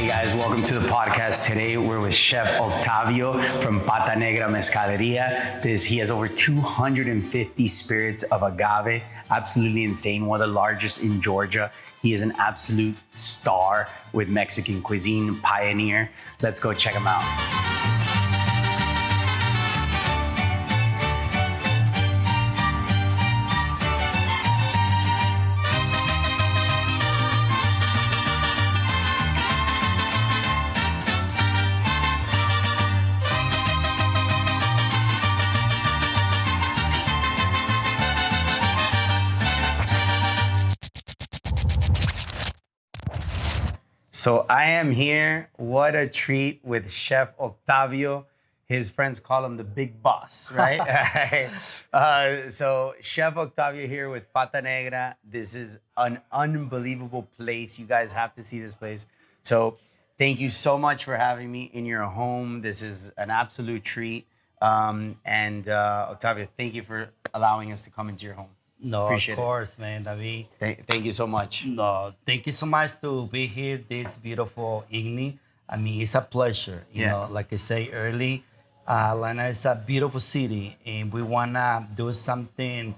Hey guys, welcome to the podcast. Today we're with Chef Octavio from Pata Negra Mezcaleria. He has over 250 spirits of agave. Absolutely insane. One of the largest in Georgia. He is an absolute star with Mexican cuisine, pioneer. Let's go check him out. So I am here, what a treat, with Chef Octavio. His friends call him the big boss, right? So Chef Octavio here with Pata Negra. This is an unbelievable place. You guys have to see this place. So thank you so much for having me in your home. This is an absolute treat. Octavio, thank you for allowing us to come into your home. No, Appreciate of course, man, David. Thank you so much. No, thank you so much to be here this beautiful evening. I mean, it's a pleasure. You know, like I say early, Atlanta is a beautiful city, and we wanna do something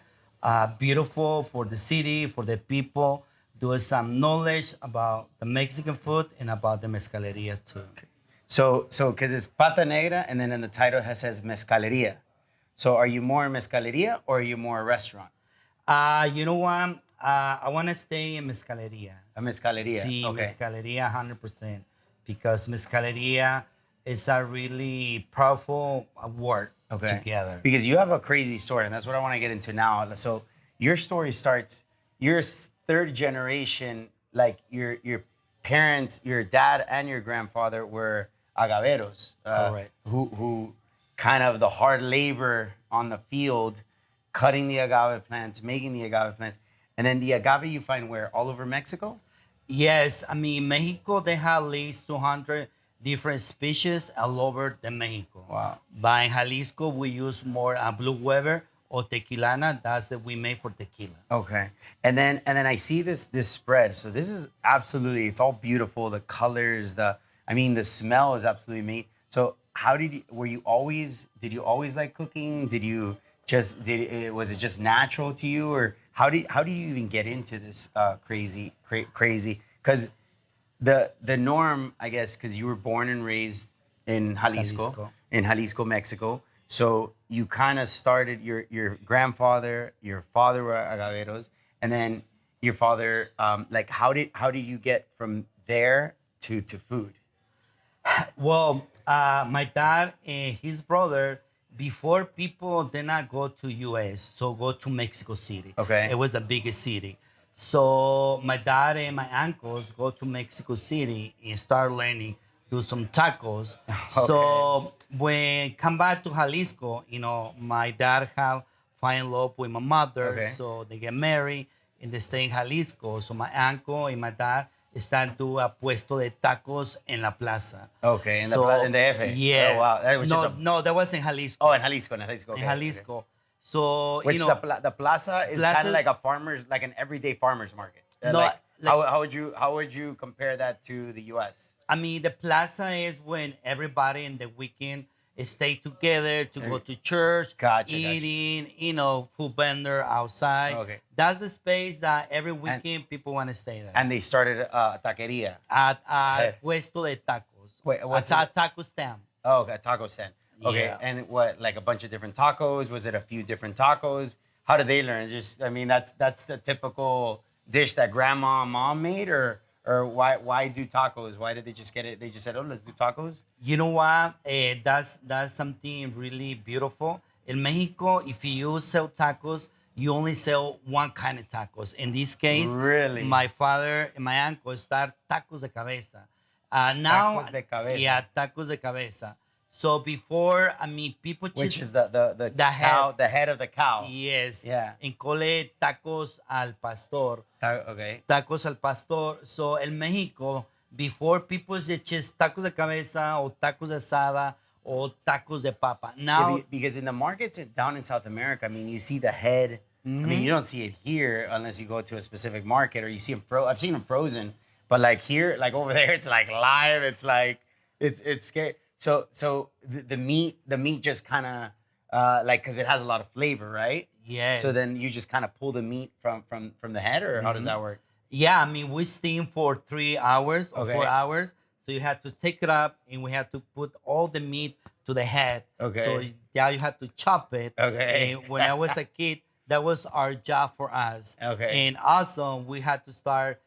beautiful for the city, for the people. Do some knowledge about the Mexican food and about the mezcaleria too. So because it's Pata Negra, and then in the title it says Mezcaleria. So are you more mezcaleria or are you more a restaurant? You know what? I want to stay in mezcaleria. A mezcaleria. Sí, Okay. mezcaleria 100%. Because mezcaleria is a really powerful word together. Because you have a crazy story, and that's what I want to get into now. So your story starts, you're third generation, like your parents, your dad and your grandfather were agaveros. Correct. Who kind of the hard labor on the field, cutting the agave plants, making the agave plants. And then the agave you find where? All over Mexico? Yes, I mean, Mexico, they have at least 200 different species all over the Mexico. Wow. But in Jalisco, we use more Blue Weber or tequilana. That's that we make for tequila. Okay. And then I see this spread. So this is absolutely, it's all beautiful. The colors, the smell is absolutely amazing. So did you always like cooking? Was it just natural to you, or how do you even get into this crazy? Because the norm, I guess, because you were born and raised in Jalisco, Mexico. So you kind of started your grandfather, your father were agaveros, and then your father. Like how did you get from there to food? Well, my dad and his brother, before people did not go to US, so go to Mexico City. Okay. It was the biggest city. So my dad and my uncles go to Mexico City and start learning, do some tacos. Okay. So when come back to Jalisco, you know, my dad have fall in love with my mother. Okay. So they get married and they stay in Jalisco. So my uncle and my dad start to a puesto de tacos en la plaza. Okay, in the F. Yeah. Oh, wow. That was no, that was in Jalisco. Oh, in Jalisco. Okay. In Jalisco. Okay. So, which you know, the plaza is kind of like like an everyday farmer's market. How would you compare that to the U.S.? I mean, the plaza is when everybody in the weekend stay together to go to church, eating, you know, food vendor outside. Okay. That's the space that every weekend people want to stay there. And they started a taqueria. At puesto de tacos. Wait, what's a taco stand. Oh, okay, a taco stand. Okay, Yeah. and what, like a bunch of different tacos? Was it a few different tacos? How did they learn? That's the typical dish that grandma and mom made, or why do tacos? Why did they just get it? They just said, oh, let's do tacos? You know what? That's something really beautiful. In Mexico, if you sell tacos, you only sell one kind of tacos. In this case, really, my father and my uncle start tacos de cabeza. Now, tacos de cabeza. Yeah, tacos de cabeza. So before, I mean, people just... Which is the cow, the head of the cow. Yes. Yeah. And call it tacos al pastor. Okay. Tacos al pastor. So in Mexico, before people just tacos de cabeza or tacos de asada or tacos de papa. Now, because in the markets down in South America, I mean, you see the head. I mean, you don't see it here unless you go to a specific market or you see them I've seen them frozen, But like here, like over there, it's like live. It's like it's scary. So the meat just kind of like because it has a lot of flavor, right? So Yes. then you just kind of pull the meat from the head, or how does that work? Yeah, I mean, we steam for 3 hours or four Okay. hours. So you have to take it up and we have to put all the meat to the head. So Okay. yeah, you have to chop it. Okay. And when I was a kid, that was our job for us. Okay. And also we had to start,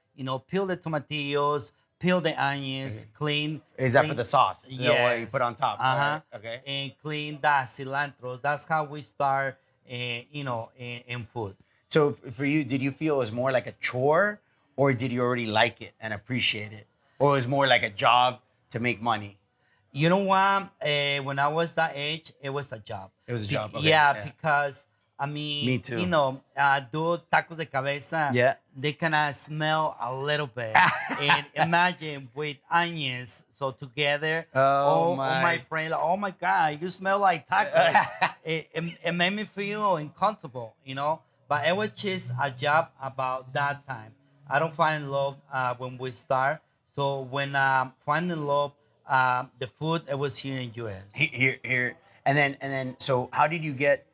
peel the tomatillos, peel the onions, Okay. clean. Is that for clean- the sauce? The what you Yes. put on top? Uh-huh. Alright, okay. And clean the cilantro. That's how we start, in food. So for you, did you feel it was more like a chore, or did you already like it and appreciate it, or it was more like a job to make money? You know what? When I was that age, it was a job. It was a job. Okay. Yeah, because I mean, Me too. do tacos de cabeza. Yeah. They kind of smell a little bit. And imagine with onions, so together. Oh, my my. friend, like, oh my God, you smell like tacos. It made me feel uncomfortable, But it was just a job about that time. I don't find in love when we start. So when I find in love, the food it was here in US. Here, and then. So how did you get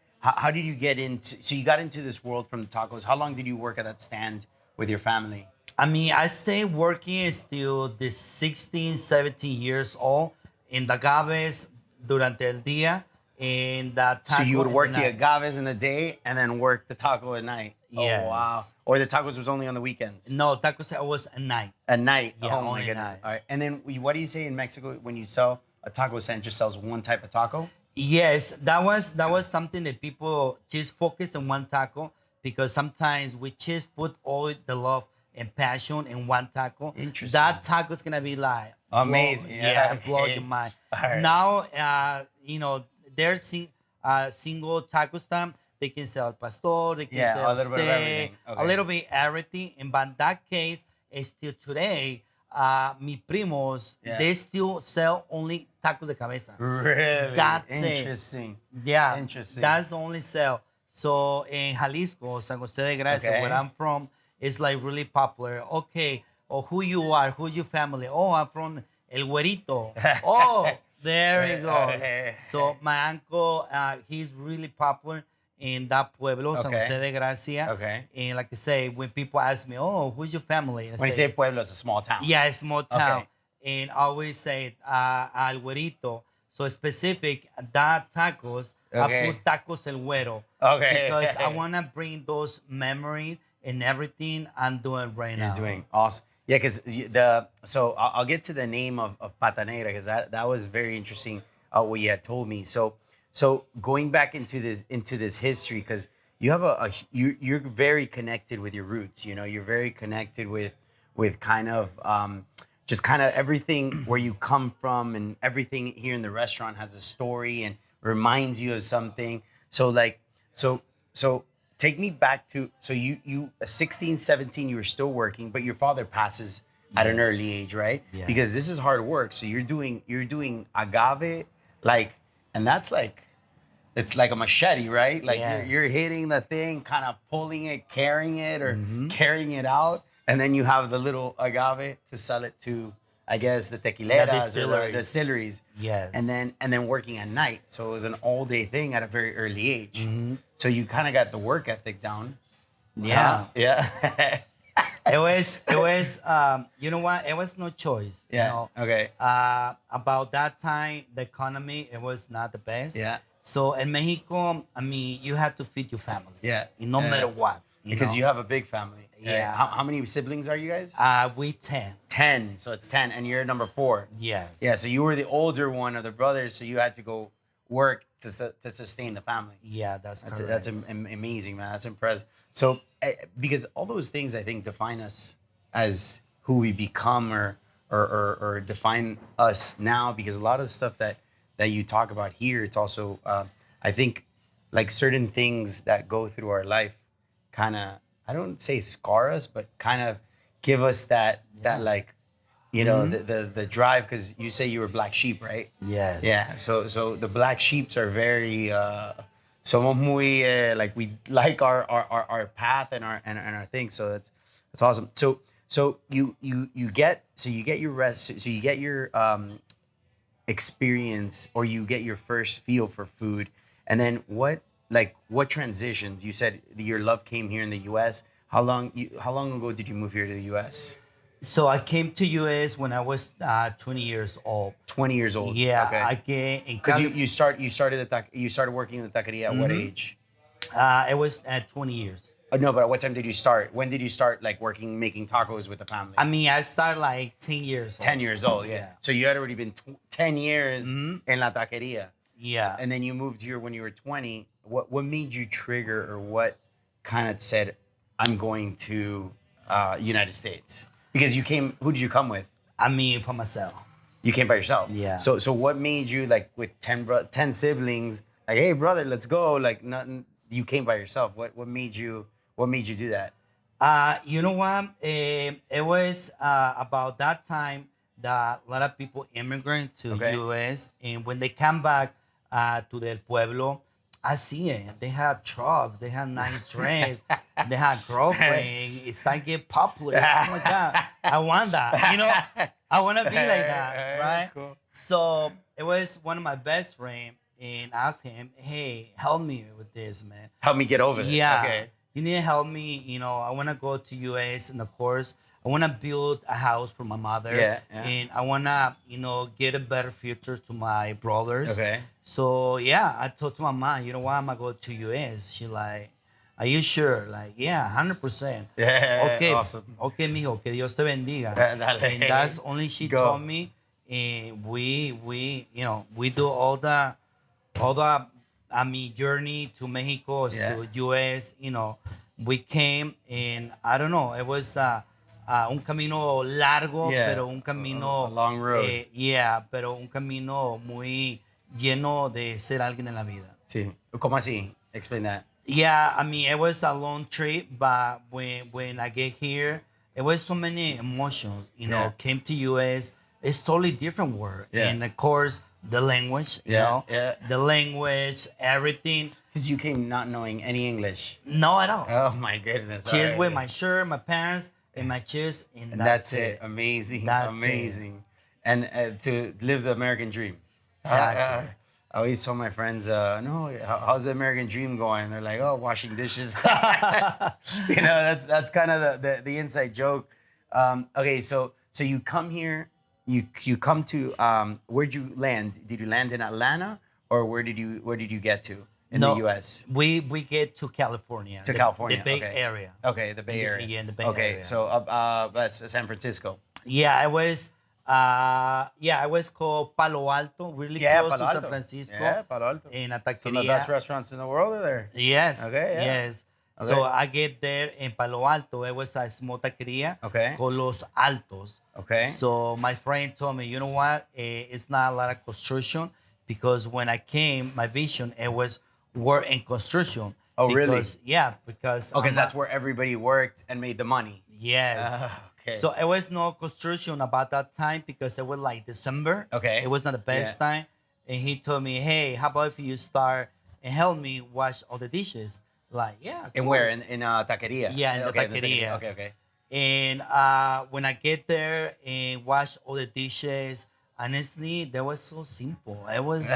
into? So you got into this world from the tacos. How long did you work at that stand with your family? I mean, I stayed working still the 16, 17 years old in the agaves durante el día and the taco So you would in work the night. agaves in the day and then work the taco at night. Yes. Oh wow! Or the tacos was only on the weekends. No, tacos it was at night. At night. Yeah, Oh my only at goodness. night. All right. And then what do you say in Mexico when you sell a taco stand? Just sells one type of taco. Yes, that was something that people just focus on one taco because sometimes we just put all the love and passion in one taco. Interesting. That taco is gonna be like Amazing. blow, Yeah. blow your mind. All right. Now, there's single taco stand. They can sell al pastor. They can Yeah, sell a little bit of steak, everything. a Okay. little bit everything. And but in that case, still today, mi primos Yeah. they still sell only tacos de cabeza. Really? That's it. Interesting. Yeah, Interesting. that's the only sale. So in Jalisco, San Jose de Gracia, Okay. where I'm from, it's like really popular. Okay, or who you are, who's your family? Oh, I'm from El Güerito. Oh, there you go. So my uncle, he's really popular in that pueblo, San Okay. Jose de Gracia. Okay. And like I say, when people ask me, oh, who's your family? I When you say pueblo, it's a small town. yeah, it's small town. Okay. And I always say al güerito. So specific, that tacos, Okay. I put tacos el güero. Okay. Because I want to bring those memories and everything I'm doing right now. You're doing awesome. Yeah, because so I'll get to the name of Pata Negra because that was very interesting what you had told me. So going back into this history because you have you're very connected with your roots. You're very connected with kind of just kind of everything where you come from, and everything here in the restaurant has a story and reminds you of something. So like so take me back to so you 16, 17, you were still working, but your father passes at an early age, right? Yeah. Because this is hard work. So you're doing agave, like, and that's like it's like a machete, right? Like you're Yes. hitting the thing, kind of pulling it, carrying it, or Mhm. carrying it out, and then you have the little agave to sell it to, I guess, the tequileras or the distilleries. distilleries. Yes. And then working at night. So it was an all day thing at a very early age. Mhm. So you kind of got the work ethic down. Yeah. Yeah. It was, you know what? It was no choice. Yeah. You know? Okay. About that time, the economy, it was not the best. Yeah. So in Mexico, I mean, you had to feed your family. Yeah. No Yeah. matter what. Because know? you have a big family. Yeah. How many siblings are you guys? We 10. 10. So it's 10, and you're number 4. Yes. Yeah. So you were the older one of the brothers, so you had to go work to sustain the family. Yeah, that's correct. That's amazing, man. That's impressive. So because all those things I think define us as who we become, or define us now. Because a lot of the stuff that you talk about here, it's also I think like certain things that go through our life, kind of, I don't say scar us, but kind of give us that like, the drive. Because you say you were black sheep, right? Yes. Yeah. So the black sheeps are very somos muy like we like our path and our thing. So that's awesome. So So you get your rest. So you get your experience, or you get your first feel for food, and then what transitions? You said your love came here in the U.S. How long ago did you move here to the U.S.? So I came to US when I was 20 years old. 20 years old. Yeah, Okay. I came in Because Cali. you started working in the taqueria at what age? It was at 20 years. No, but at what time did you start? When did you start like working, making tacos with the family? I mean, I started like 10 years 10 years old, yeah. Yeah. So you had already been 10 years Hmm. in la taqueria. Yeah. And then you moved here when you were 20. What made you trigger, or what kind of said, I'm going to United States? Because you came, who did you come with? I mean, for myself. You came by yourself. Yeah. So what made you, like, with 10 siblings, like, hey brother, let's go, like, nothing, you came by yourself. What made you do that? You know what? It was about that time that a lot of people immigrant to Okay. US, and when they come back to their pueblo, I see it. They had trucks, they had nice dress, they had girlfriend. It's like get popular. Oh my god, I want that. You know, I want to be like that, right? Cool. So it was one of my best friend, and I asked him, "Hey, help me with this, man." Help me get over this. Yeah. Okay. You need to help me. You know, I want to go to US, and of course, I want to build a house for my mother. Yeah. And I want to, get a better future to my brothers. Okay. So, yeah, I told to my mom, you know what, I'm going to go to US. She like, are you sure? Like, yeah, 100%. Yeah. Okay. Awesome. Okay, mijo, que Dios te bendiga. Dale. And that's only she Go. told me. And we do all the journey to Mexico, Yeah. to US, we came, and I don't know, it was un camino largo, Yeah, pero un camino, a long road. yeah, pero un camino muy lleno de ser alguien en la vida. Sí. ¿Cómo así? Explain that. Yeah, I mean, it was a long trip, but when I get here, it was so many emotions, Yeah. came to US, it's totally different world. Yeah. And of course, the language, Yeah, yeah. the language, everything. Because you came not knowing any English. No, at all. Oh my goodness. Just Alright. with my shirt, my pants, and my shoes, and And that's it. it. Amazing. That's amazing. And to live the American dream. Exactly. I always tell my friends, no, how's the American dream going? They're like, oh, washing dishes. That's kind of the inside joke. Okay, so you come here, you come to where'd you land? Did you land in Atlanta, or where did you get to in No, the U.S.? We get to California. To California, The Bay okay. Area. Okay, the Bay Area. Yeah, in the Bay okay, Area. so that's San Francisco. Yeah, I was called Palo Alto, really close to San Francisco. Yeah, Palo Alto. In a Some of the best taqueria. restaurants in the world are there. Yes. Okay, yeah. Yes. Okay. So I get there in Palo Alto. It was a small taqueria Okay. called Los Altos. Okay. So my friend told me, you know what? It's not a lot of construction, because when I came, my vision, it was work in construction. Oh, really? Because, yeah, because Because that's where everybody worked and made the money. yes. Okay. So it was no construction about that time, because it was like December. Okay. It was not the best Yeah. time. And he told me, hey, how about if you start and help me wash all the dishes? Like, yeah. of And where? course. In taqueria? Yeah, in the Okay, taqueria. Okay. And when I get there and wash all the dishes, honestly, that was so simple. It was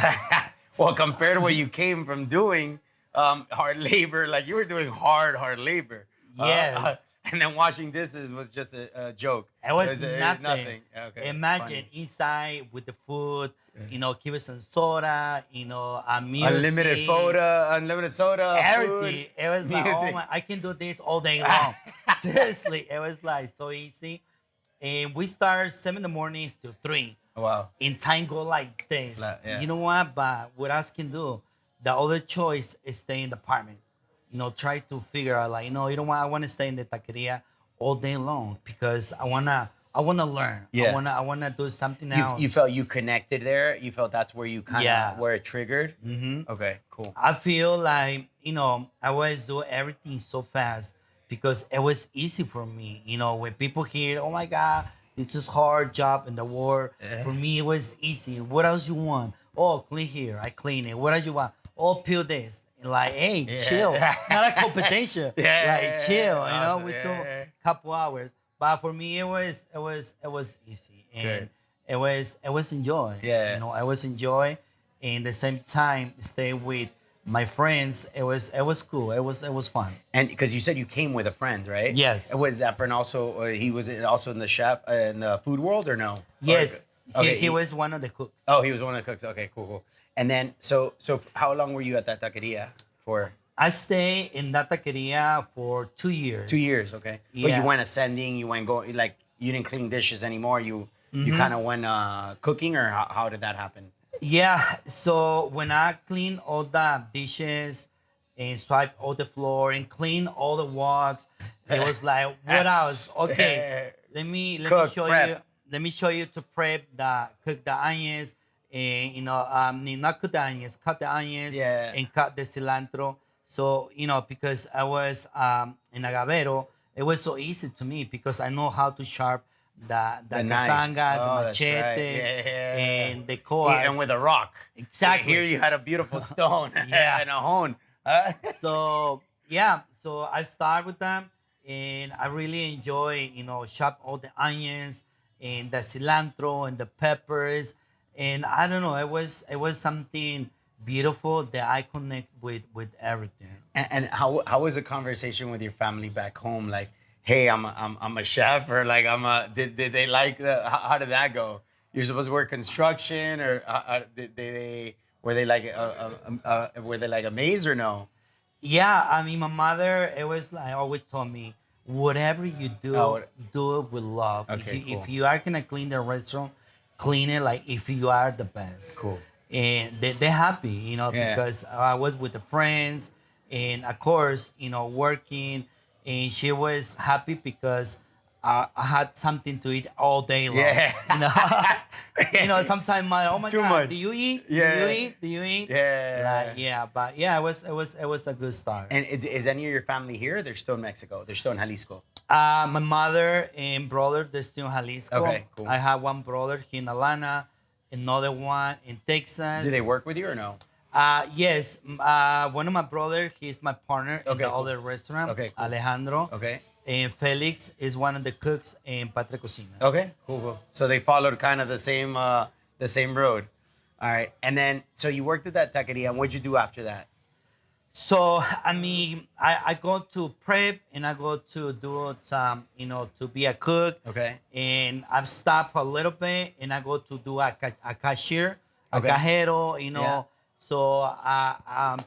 Well, compared to what you came from doing, hard labor, like you were doing hard labor. Yes. And then washing dishes was just a joke. it was It nothing. Okay. Imagine funny. inside with the food, give us some soda, a music. Unlimited soda, Everything. food, It was like, oh music. my, I can do this all day long. Seriously, it was like so easy. And we start 7 in the morning to 3. Wow. And time go like this. Yeah. You know what? But what else can do? The other choice is stay in the apartment. Try to figure out like, you know what? I want to stay in the taqueria all day long, because I wanna learn. Yeah. I wanna do something else. You felt you connected there. You felt that's where you kind of Yeah. where it triggered. Hmm. Okay, cool. I feel like, I always do everything so fast, because it was easy for me. When people hear, oh my God, it's just hard job in the war. Yeah. For me, it was easy. What else you want? Oh, clean here. I clean it. What else you want? Oh, peel this. And like, hey, Yeah. chill. It's not a competition. Yeah. Like, chill. Awesome. We Yeah, still yeah. couple hours. But for me, it was easy, and Good. it was enjoy. Yeah. I was enjoy, and the same time stay with my friends. It was cool. It was fun. And because you said you came with a friend, right? And Yes, was that friend also? He was also in the chef in the food world, or no? Or yes. He okay, he was one of the cooks. oh, he was one of the cooks. Okay, cool, cool. And then so how long were you at that taqueria for? I stayed in that taqueria for 2 2 years. years, okay. But you Yeah. went ascending. You went going like you didn't clean dishes anymore. You hmm kind of went cooking, or how did that happen? Yeah. So when I clean all the dishes and swipe all the floor and clean all the walks, it was like, what else? Okay, let me Cook, show you. prep. Let me show you to cook the onions, and not cook the onions, cut the onions Yeah, and cut the cilantro. So because I was in agavero, it was so easy to me because I know how to sharp the the knife. casangas, the Oh, that's right. machetes, Yeah. and the And coas. with a rock. Here Exactly. you had a beautiful stone Yeah. and a hone. So yeah, so I start with them, and I really enjoy, chop all the onions and the cilantro and the peppers, and I don't know, it was something beautiful that I connect with everything. And how was the conversation with your family back home? Like, hey, I'm a chef, or like did they like how did that go? You're supposed to work construction, or did they were they like were they like amazed or no? Yeah, I mean, my mother, it was like always told me, whatever you do, Oh, do it with love. If okay, you if cool, you are gonna clean the restaurant, clean it like if you are the best. cool. And they're happy, Yeah. because I was with the friends, and of course, working, and she was happy because I had something to eat all day long. Yeah. You know, sometimes oh my Too God, much. do you eat? Do Yeah. you eat? Do you eat? Yeah. Like, yeah, but yeah, it was a good start. And is any of your family here? They're still in Mexico. They're still in Jalisco. My mother and brother, they're still in Jalisco. Okay, cool. I have one brother here in Atlanta, another one in Do Texas. they work with you or no? Yes, one of my brother, he's my partner in Okay, the cool. other restaurant, Okay, cool. Alejandro. Okay. And Felix is one of the cooks in Pata Cocina. Okay. Cool. Cool. So they followed kind of the same road. All right. And then so you worked at that taqueria. And what'd you do after that? So, I mean, I go to prep, and I go to do some, to be a cook. Okay. And I've stopped for a little bit, and I go to do a cashier, a Okay. cajero, Yeah. So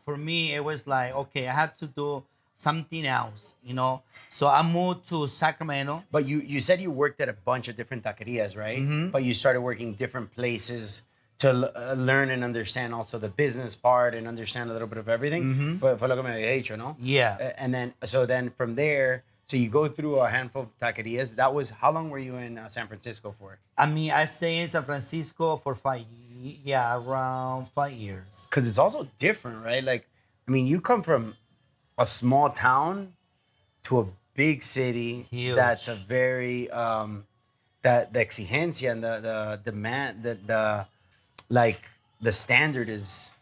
for me, it was like, okay, I had to do something else. So I moved to Sacramento. But you said you worked at a bunch of different taquerias, right? Mhm. But you started working different places to learn and understand also the business part and understand a little bit of everything. Mhm. Fue lo que me había dicho, ¿no? Yeah. And then from there, so you go through a handful of taquerias. That was how long were you in San Francisco for? I mean, I stayed in San Francisco for around 5 years. Because it's also different, right? Like, I mean, you come from a small town to a big city. Huge. That's a very that the exigencia and the demand the like the standard is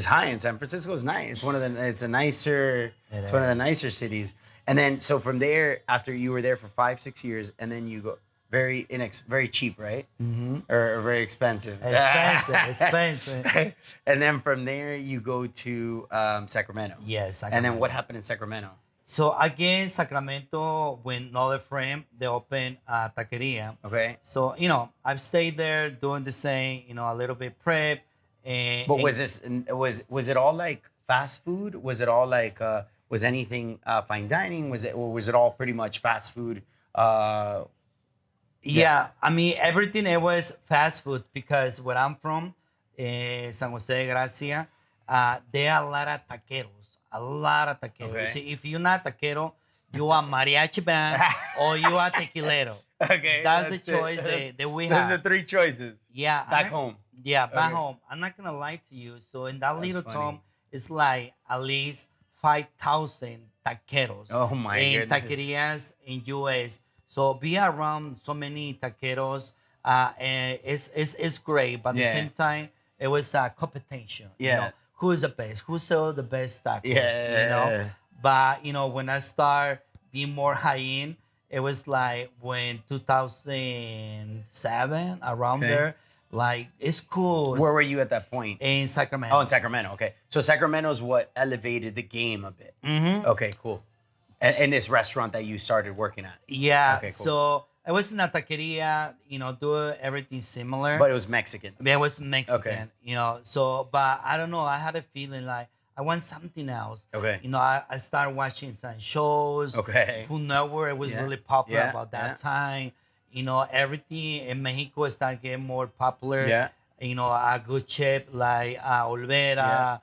high, and San Francisco is nice. It's a nicer It it's one of the is. nicer cities. And then so from there, after you were there for 5-6 years, and then you go very cheap, right? Mm-hmm. Or very expensive. Expensive. And then from there you go to Sacramento. Yes. And then what happened in Sacramento? So again, Sacramento, with another friend, they opened a taqueria. Okay. So I've stayed there doing the same, a little bit prep. And But was it all like fast food? Was it all like was anything fine dining? Was it all pretty much fast food? yeah, I mean everything. It was fast food because where I'm from, San Jose de Gracia, there are a lot of taqueros. A lot of taqueros. Okay. See, if you're not taquero, you are mariachi band or you are tequilero. Okay, That's the it. choice that we Those have. are the three choices. Yeah. Back home. Yeah, back Okay. home. I'm not gonna lie to you. So in that That's little funny. town, it's like at least 5,000 taqueros. Oh my and goodness. taquerias in US. So be around so many taqueros, and it's great. But at the Yeah. same time, it was a competition. Yeah. Who's the best? Who sell the best tacos? Yeah. But when I start being more high end, It was like when 2007 around Okay. there. Like it's cool. Where were you at that point? In Sacramento. Oh, in Sacramento. Okay. So Sacramento is what elevated the game a bit. Mm-hmm. Okay, cool. And this restaurant that you started working at. Yeah. Okay, cool. So I was in a taqueria, do everything similar. But it was Mexican. It was Mexican, Okay. So, but I don't know. I had a feeling like I want something else. Okay. I started watching some shows. Okay. Food Network, it was Yeah. really popular Yeah, about that yeah. time. Everything in Mexico started getting more popular. Yeah. A good chef like Olvera,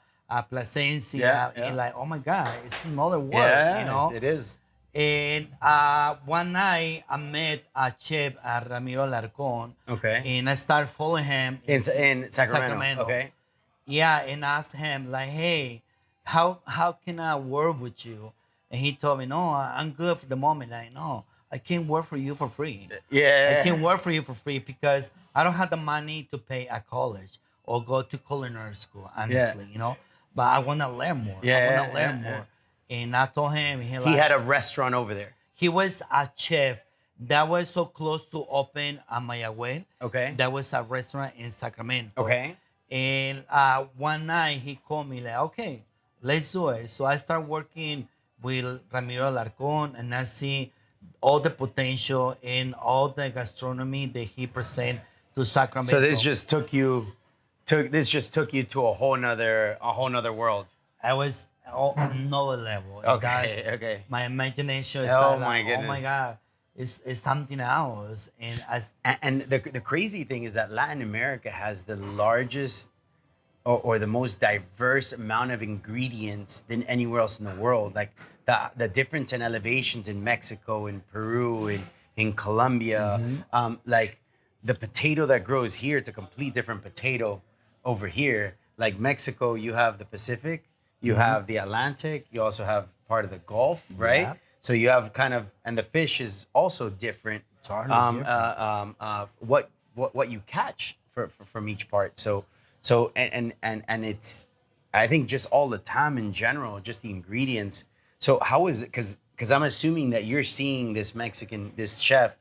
Plasencia, Yeah, yeah. and like, oh my God, it's another world, Yeah, it is. And one night I met a chef, Ramiro Larcon, Okay. and I started following him In Sacramento. Okay. Yeah, and asked him like, "Hey, how can I work with you?" And he told me, "No, I'm good for the moment." Like, no, I can't work for you for free. Yeah. I can't work for you for free because I don't have the money to pay at college or go to culinary school. Honestly, but I want to learn more. I Yeah, want to learn yeah, yeah. more. And I told him He like, had a restaurant over there. he was a chef that was so close to open a Mayagüez. Okay. That was a restaurant in Sacramento. Okay. And one night he called me like, okay, let's do it. So I started working with Ramiro Larcon, and I see all the potential in all the gastronomy that he present to Sacramento. So this just took you to a whole nother world. I was another level. And Okay, okay. My imagination Oh started my like, oh my goodness. God, it's something else. And And the crazy thing is that Latin America has the largest or the most diverse amount of ingredients than anywhere else in the world. Like the difference in elevations in Mexico, in Peru, in Colombia, like the potato that grows here, it's a complete different potato over here. Like Mexico, you have the Pacific, you have the Atlantic, you also have part of the Gulf, right? Yeah. So you have kind of, and the fish is also different. Totally different. What you catch from each part. So and it's, I think just all the time in general, just the ingredients. So how is it? Because I'm assuming that you're seeing this chef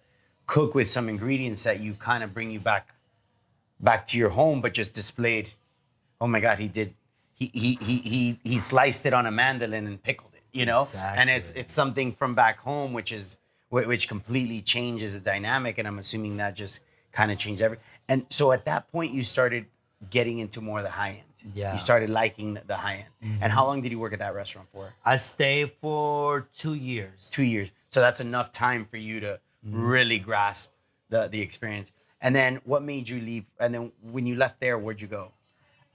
cook with some ingredients that you kind of bring you back to your home, but just displayed. Oh my God, he sliced it on a mandolin and pickled it, and Exactly. it's something from back home, which completely changes the dynamic, and I'm assuming that just kind of changed everything. And so at that point, you started getting into more of the high end. Yeah. You started liking the high end. And how long did you work at that restaurant for? I stayed for 2 years. 2 years. So that's enough time for you to really grasp the experience. And then what made you leave? And then when you left there, where'd you go?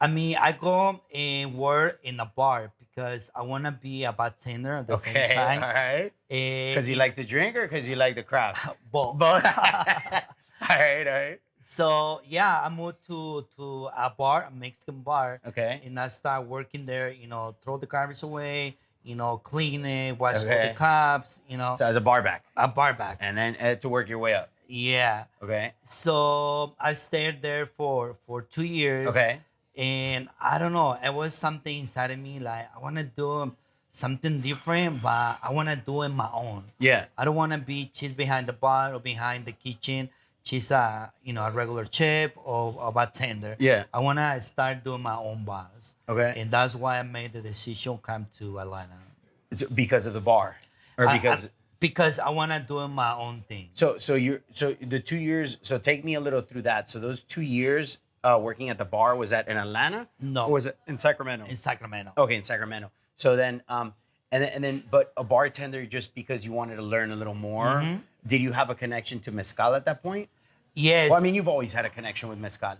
I mean, I go and work in a bar because I want to be a bartender at the same All time. right. Because you like to drink or because you like the craft? Both. Both. All right. So yeah, I moved to a bar, a Mexican bar. Okay. And I start working there. Throw the garbage away. Clean it, wash all Okay. the cups. So as a bar back. A bar back. And then to work your way up. Yeah. Okay. So I stayed there for 2 years. Okay. And I don't know, it was something inside of me like I want to do something different, but I want to do it my own. Yeah. I don't want to be she's behind the bar or behind the kitchen. She's a regular chef or a bartender. Yeah. I want to start doing my own bars. Okay. And that's why I made the decision come to Atlanta. Because of the bar, or because I want to do my own thing. So the 2 years. So take me a little through that. So those 2 years working at the bar, was that in Atlanta? No. Or was it in Sacramento? In Sacramento. Okay, in Sacramento. So then and then but a bartender just because you wanted to learn a little more. Did you have a connection to mezcal at that point? Yes. Well, I mean, you've always had a connection with mezcal.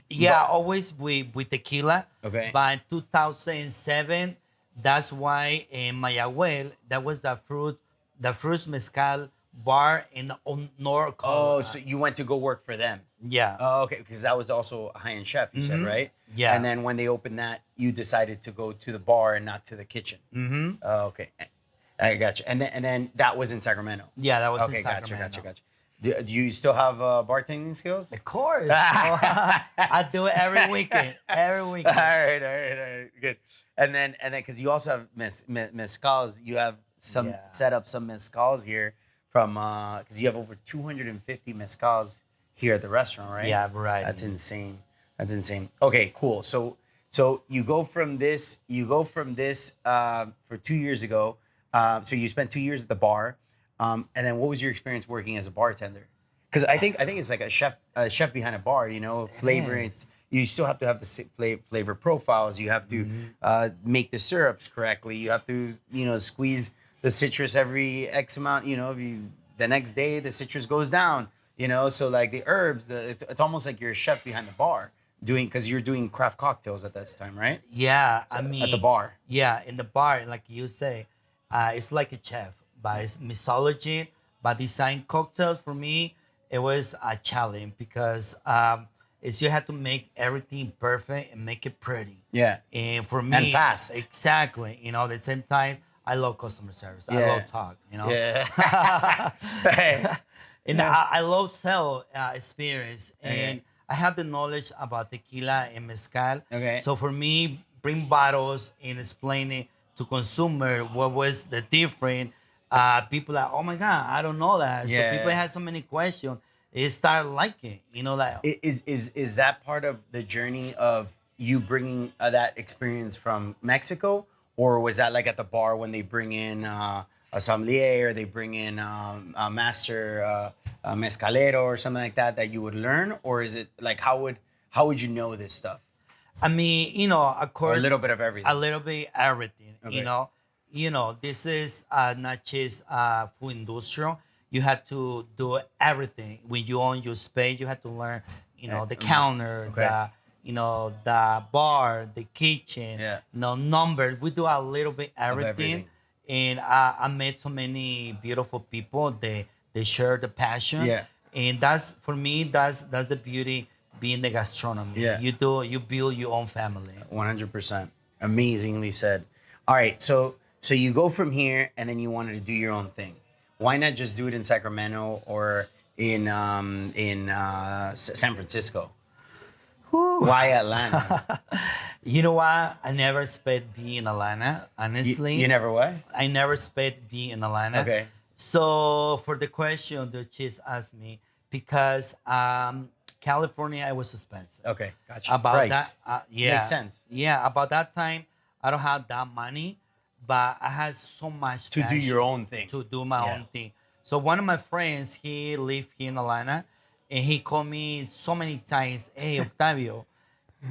Yeah, always with tequila. Okay. But in 2007, that's why in Mayagüez, that was the first mezcal bar in North Colorado. Oh, so you went to go work for them. Yeah. Oh, okay, because that was also a high-end chef, you said, right? Yeah. And then when they opened that, you decided to go to the bar and not to the kitchen. Mm-hmm. Oh, okay. I got you. And then that was in Sacramento. Yeah, that was Okay, in Sacramento. gotcha. Do you still have bartending skills? Of course. I do it every weekend. Every All weekend. right, good. And then because you also have mezcals, you have Yeah. set up some mezcals here from because you have over 250 mezcals here at the restaurant, right? Yeah, variety. That's insane. That's insane. Okay, cool. So you go from this for 2 years ago. So you spent 2 years at the bar, and then what was your experience working as a bartender? Because I think it's like a chef behind a bar. It Flavoring. is. You still have to have the flavor profiles. You have to Mhm. make the syrups correctly. You have to squeeze the citrus every X amount. If you the next day the citrus goes down. So like the herbs, it's almost like you're a chef behind the bar doing because you're doing craft cocktails at this time, right? Yeah, I So at the mean, bar. yeah, in the bar, like you say, it's like a chef, but it's mixology. But design cocktails for me, it was a challenge because it's you have to make everything perfect and make it pretty. Yeah. And for And me, fast. exactly, at the same time, I love customer service. I Yeah. love talk, Yeah. Hey. and I love sell experience, Okay. and I have the knowledge about tequila and mezcal. Okay. So for me, bring bottles and explain it to consumer what was the different. People are, oh my god, I don't know that. So people Yeah. have so many questions. They start liking, like Is that part of the journey of you bringing that experience from Mexico, or was that like at the bar when they bring in a sommelier or they bring in a master a mezcalero or something like that you would learn, or is it like how would you know this stuff, I mean, of or a course, little bit of a everything? little bit everything. Okay. This is not just food industry. You have to do everything. When you own your space, you have to learn. The counter, Okay. the bar, the kitchen. Yeah. Numbers. We do a little bit Of everything, everything. and I met so many beautiful people. They share the passion, Yeah. and that's for me. That's the beauty being the gastronomy. Yeah. You build your own family. 100%. Amazingly said. All right, so you go from here and then you wanted to do your own thing. Why not just do it in Sacramento or in San Francisco? Whew. Why Atlanta? You know what? I never expect being in Atlanta. Honestly, You never what? I never expect being in Atlanta. Okay. So for the question that she's asked me, because California, it was expensive. Okay, gotcha. About Price. that, yeah, Makes sense. yeah. About that time, I don't have that money, but I had so much To do passion your own thing. to do my Yeah. own thing. So one of my friends, he lived here in Atlanta, and he called me so many times. Hey, Octavio,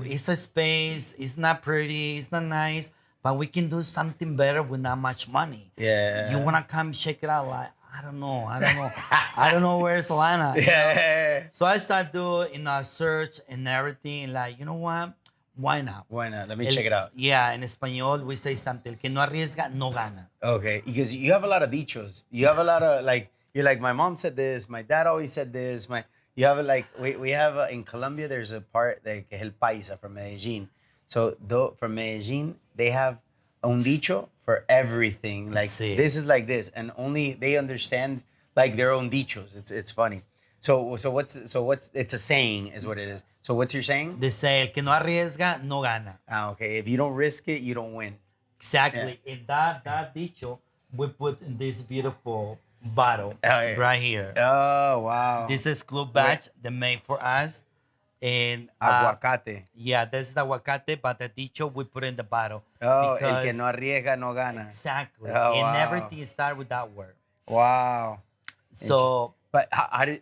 it's a space. It's not pretty. It's not nice, but we can do something better with not much money. Yeah. You wanna come check it out? Like, I don't know. I don't know where's Atlanta. Yeah. So I started doing a search and everything. Like, you know what? Why not? Why not? Let me check it out. Yeah, in español we say something. El que no arriesga, no gana. Okay, because you have a lot of dichos. You have a lot of like you're like my mom said this, my dad always said this. You have like we have in Colombia there's a part like el paisa from Medellin. So though from Medellin they have un dicho for everything. Like Sí. this is like this, and only they understand like their own dichos. It's funny. So what's it's a saying is what it is. So what's your saying? They say el que no arriesga, no gana. Ah, okay, if you don't risk it, you don't win. Exactly. And that dicho we put in this beautiful bottle yeah. right here. Oh wow. This is club batch they made for us. And Aguacate. yeah, this is aguacate, but the dicho we put in the bottle. Oh, el que because- no arriesga no gana. Exactly. Oh, and wow. everything start with that word. Wow. So But how did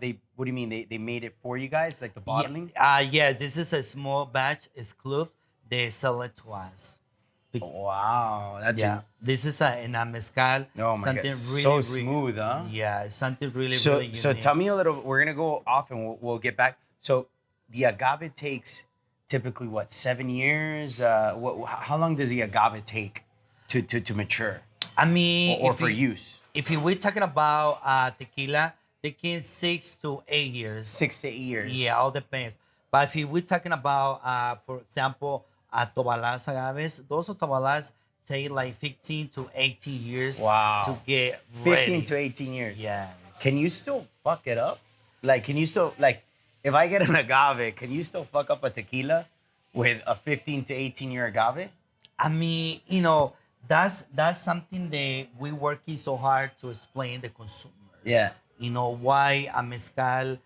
they? What do you mean they made it for you guys, like the bottling? yeah, this is a small batch. It's club. They sell it to us. Wow, that's Yeah, this is in a mezcal. oh my something god, really, so really- smooth, huh? Yeah, it's something really, So really so unique. tell me a little. We're gonna go off and we'll get back. So the agave takes typically what 7 years? How long does the agave take to mature I mean, or if for you- use? If we're talking about tequila, taking 6 to 8 years. 6 to 8 years. Yeah, all depends. But if we're talking about, for example, tobalas agaves, those tobalas take like 15 to 18 years Wow. to get 15 ready. to 18 years. Yes. Can you still fuck it up? Like, can you still like, if I get an agave, can you still fuck up a tequila with a 15 to 18 year agave? I mean, that's something that we working so hard to explain the consumers. Yeah. You know why a mezcal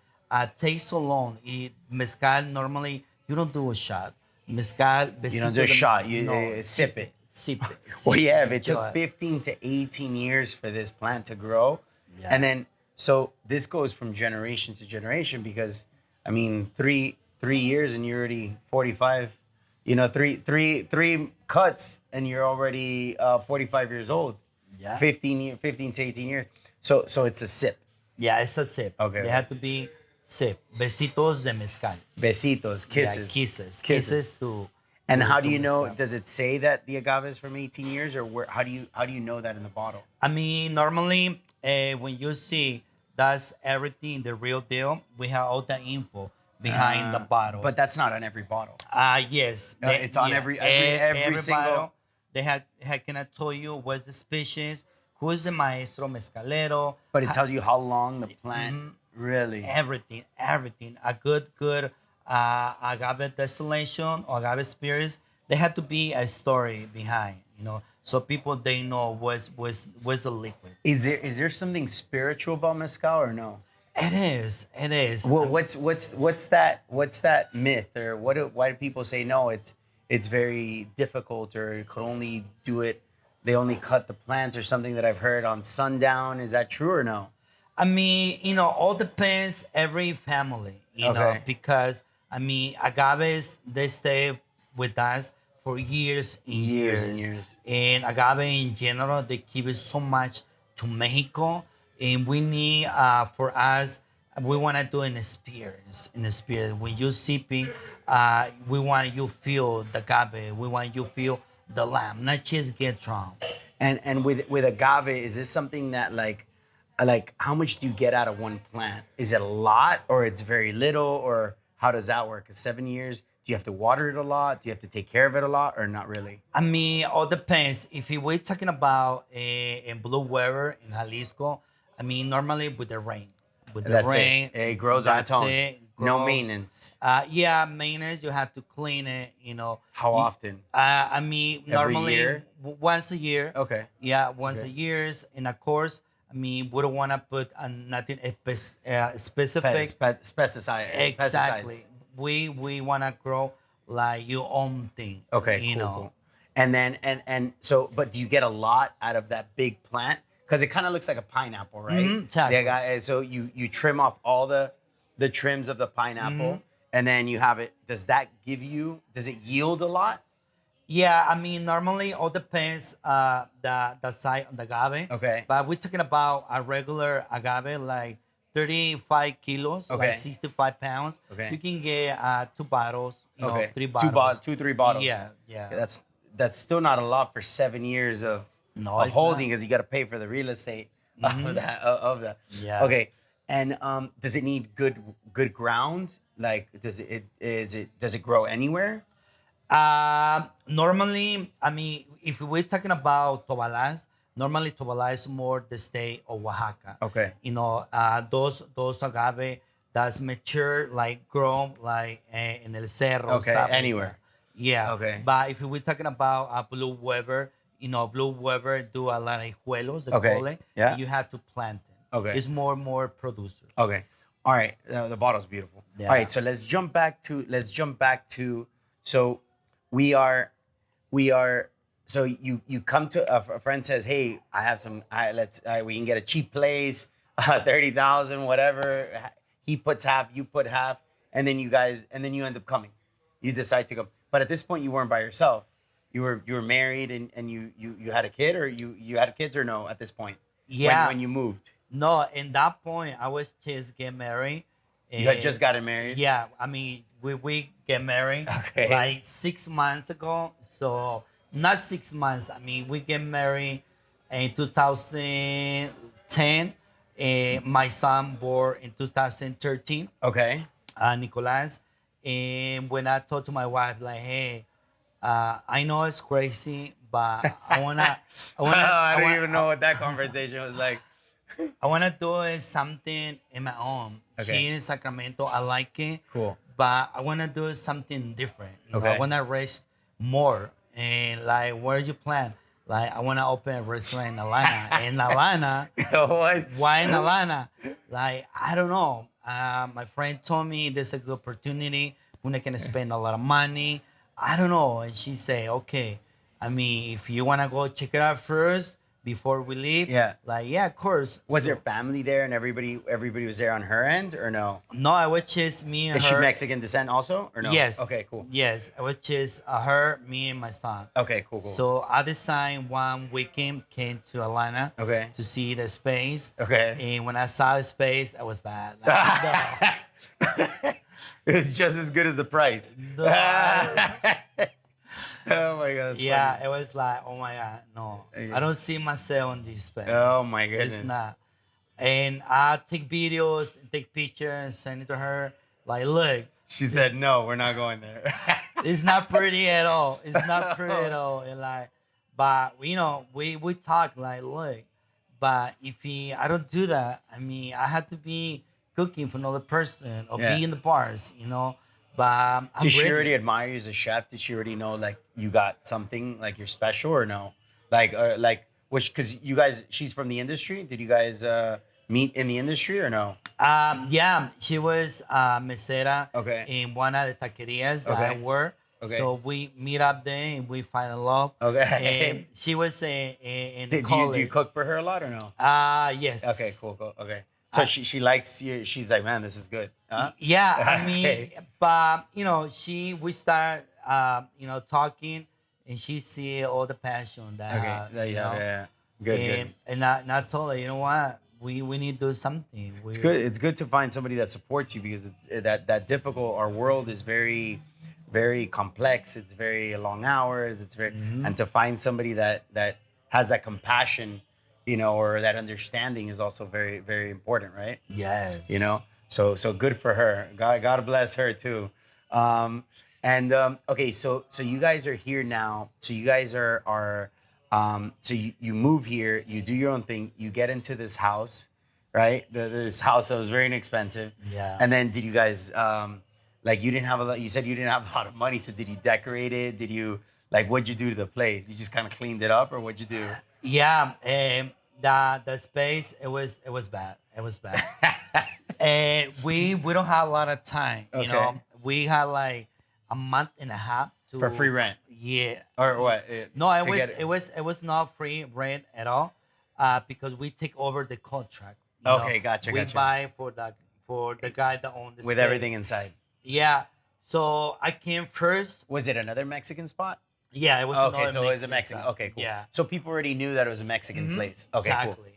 takes so long. Mezcal normally you don't do a shot. Mezcal You don't do besito a de shot. You no, sip it. sip it, Well, sip yeah, it, if it took enjoy. 15 to 18 years for this plant to grow, Yeah. and then so this goes from generation to generation because I mean, three years and you're already 45. You know, three cuts and you're already 45 years old. Yeah. 15 to 18 years. So it's a sip. Yeah, it's a sip. Okay, They okay. have to be sip. Besitos de mezcal. Besitos, Yeah, kisses, kisses to And how do to you know? mezcal. Does it say that the agave is from 18 years, or where? How do you know that in the bottle? I mean, normally when you see that's everything the real deal, we have all the info behind the bottles. But that's not on every bottle. Yes, It's on every single. bottle. They had can I tell you what's the species, who is the maestro mezcalero, But it tells you how long the plant Mhm. really. everything. A good agave distillation or agave spirits. There had to be a story behind, so people they know what's the liquid. Is there something spiritual about mezcal or no? It is. Well, what's that myth or why do people say no? It's very difficult or you could only do it. They only cut the plants or something that I've heard on sundown. Is that true or no? I mean, all depends every family, Okay. because I mean, agaves they stay with us for years and Years years. and years. And agave in general, they give it so much to Mexico, and we need for us, we want to do an experience. In experience, when you sipping, we want you feel the agave. We want you feel the lamb, not just get drunk. And with agave, is this something that like how much do you get out of one plant? Is it a lot or it's very little or how does that work? 'Cause 7 years, do you have to water it a lot? Do you have to take care of it a lot or not really? I mean, all depends. If we're talking about in blue weather in Jalisco, I mean, normally with the That's rain, it. It grows on its that's own. it, No grows. maintenance. Yeah, maintenance. You have to clean it. How often? I mean, normally year? once a year. Okay. Yeah, once Okay. a year, and of course, I mean, we don't want to put nothing specific. Pesticide. Exactly. Pesticides. We want to grow like your own thing. Okay, You cool, know. cool. And then and so, but do you get a lot out of that big plant? Because it kind of looks like a pineapple, right? Mhm, exactly. So you trim off all the trims of the pineapple, Mhm. and then you have it. Does it yield a lot? Yeah, I mean, normally all depends the size of the agave. Okay. But we're talking about a regular agave, like 35 kilos, Okay. like 65 pounds. Okay. You can get 2 bottles, Okay. 3 bottles. 2, 3 bottles. Yeah. That's still not a lot for 7 years No, of it's holding not. because you got to pay for the real estate Mhm. of that. Yeah. Okay. And does it need good ground? Like does it grow anywhere? Normally, I mean, if we're talking about tobalas, normally tobala is more the state of Oaxaca. Okay. Those agave that's mature, like grown, like in el cerro. Okay, stuff like anywhere. that. Yeah. Okay. But if we're talking about blue weber, blue weber do a lot of hijuelos, they Okay, call it. yeah. And you have to plant it. Okay. It's more producers. Okay. All right. The bottle's beautiful. Yeah. All right. So let's jump back to. So we are. So you come to a friend says, hey, I have some. We can get a cheap place, 30,000, whatever. He puts half, you put half, and then you end up coming. You decide to go, but at this point you weren't by yourself. You were married and you had a kid or you had kids or no at this point. Yeah. When you moved. No, in that point, I was just getting married. You had and- just gotten married. Yeah, I mean, we get married Okay. like 6 months ago. So not 6 months. I mean, we get married in 2010. My son born in 2013, Okay. Nicolas. And when I told to my wife, like, hey, I know it's crazy, but I wanna, I don't even know what that conversation was like. I wanna do something in my own. Okay. Here in Sacramento, I like it. Cool. But I wanna do something different. I Okay. wanna rest more. And like, where you plan? like I want to open a restaurant in Atlanta. In Atlanta, What? why in Atlanta? Like I don't know. My friend told me there's a good opportunity. We're not gonna spend a lot of money. I don't know. And she said, okay. I mean, if you wanna go check it out first before we leave, Yeah. like yeah, of course. Was So there family there and everybody was there on her end or no? no, it was just me and Is she her. Mexican descent also or no? Yes. Okay, cool. Yes, it was just her, me, and my son. Okay, cool. So I decided one weekend came to Atlanta Okay. to see the space. Okay. And when I saw the space, I was bad. Like, It was just as good as the price. no, no. Oh my god. That's Yeah, funny. it was like, oh my god, no, Yeah. I don't see myself in this space. Oh my goodness. It's not. And I take videos, take pictures, send it to her. Like, look, She said no, we're not going there. it's not pretty at all. It's not pretty at all. And like, but we talk like, look, but if I don't do that, I mean, I have to be cooking for another person or Yeah. be in the bars, But I'm Did she ready. already admire you as a chef? Did she already know like you got something like you're special or no? Like which because you guys she's from the industry. Did you guys meet in the industry or no? Yeah, she was mesera Okay. in one of the taquerias that I Okay. work. Okay. So we meet up there and we find in love. Okay. And she was in Do you college. cook for her a lot or no? Yes. Okay, cool. Okay. So she likes you. She's like, man, this is good. Huh? Yeah, I mean, Okay. but we start talking, and she see all the passion that Okay. Yeah. Good. and I told her, you know what, we need to do something. It's good. It's good to find somebody that supports you because it's that difficult. Our world is very, very complex. It's very long hours. It's very and to find somebody that has that compassion, or that understanding is also very, very important, right? Yes. So good for her. God bless her too. Okay, so you guys are here now. So you guys are so you move here, you do your own thing, you get into this house, right? This house that was very inexpensive. Yeah. And then did you guys like you didn't have a lot, you said you didn't have a lot of money, so did you decorate it? Did you like what'd you do to the place? You just kind of cleaned it up or what'd you do? Yeah, the space it was bad. It was bad. And we don't have a lot of time. Okay. We had like a month and a half to For free rent. Yeah. Or what? No, to get it was not free rent at all, because we take over the contract. Okay, gotcha. We buy for the guy that owns the With space. everything inside. Yeah. So I came first. Was it another Mexican spot? Yeah, it was. Okay, another so it was a Mexican. style. Okay, cool. Yeah. So people already knew that it was a Mexican place. Okay, exactly. cool.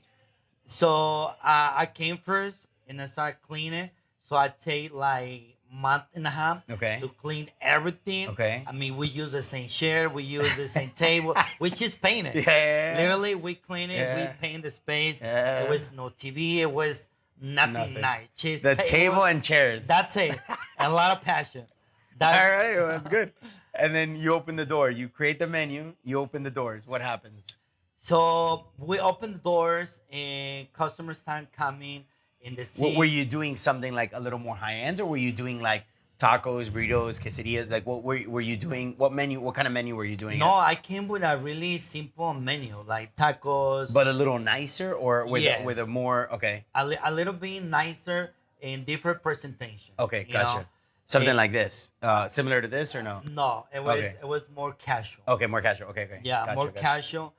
So I came first and I started cleaning. So I take like month and a half Okay. to clean everything. Okay. I mean, we use the same chair, we use the same table, we just paint it. Yeah. Literally, we clean it, Yeah. we paint the space. Yeah. There was no TV, it was nothing Nothing. nice. Just The table and chairs. that's it. And a lot of passion. All That's right, well, that's good. And then you open the door. You create the menu. You open the doors. What happens? so we open the doors and customers start coming in the scene. Were you doing something like a little more high end, or were you doing like tacos, burritos, quesadillas? Like what were you doing? What menu? What kind of menu were you doing? No, I came with a really simple menu, like tacos. But a little nicer, or with Yes. with a more okay. A little bit nicer and different presentation. Okay, you gotcha. know? Something And- like this, similar to this, or no? No, it was Okay. it was more casual. Okay, more casual. Okay. Yeah, Gotcha, more gotcha. casual,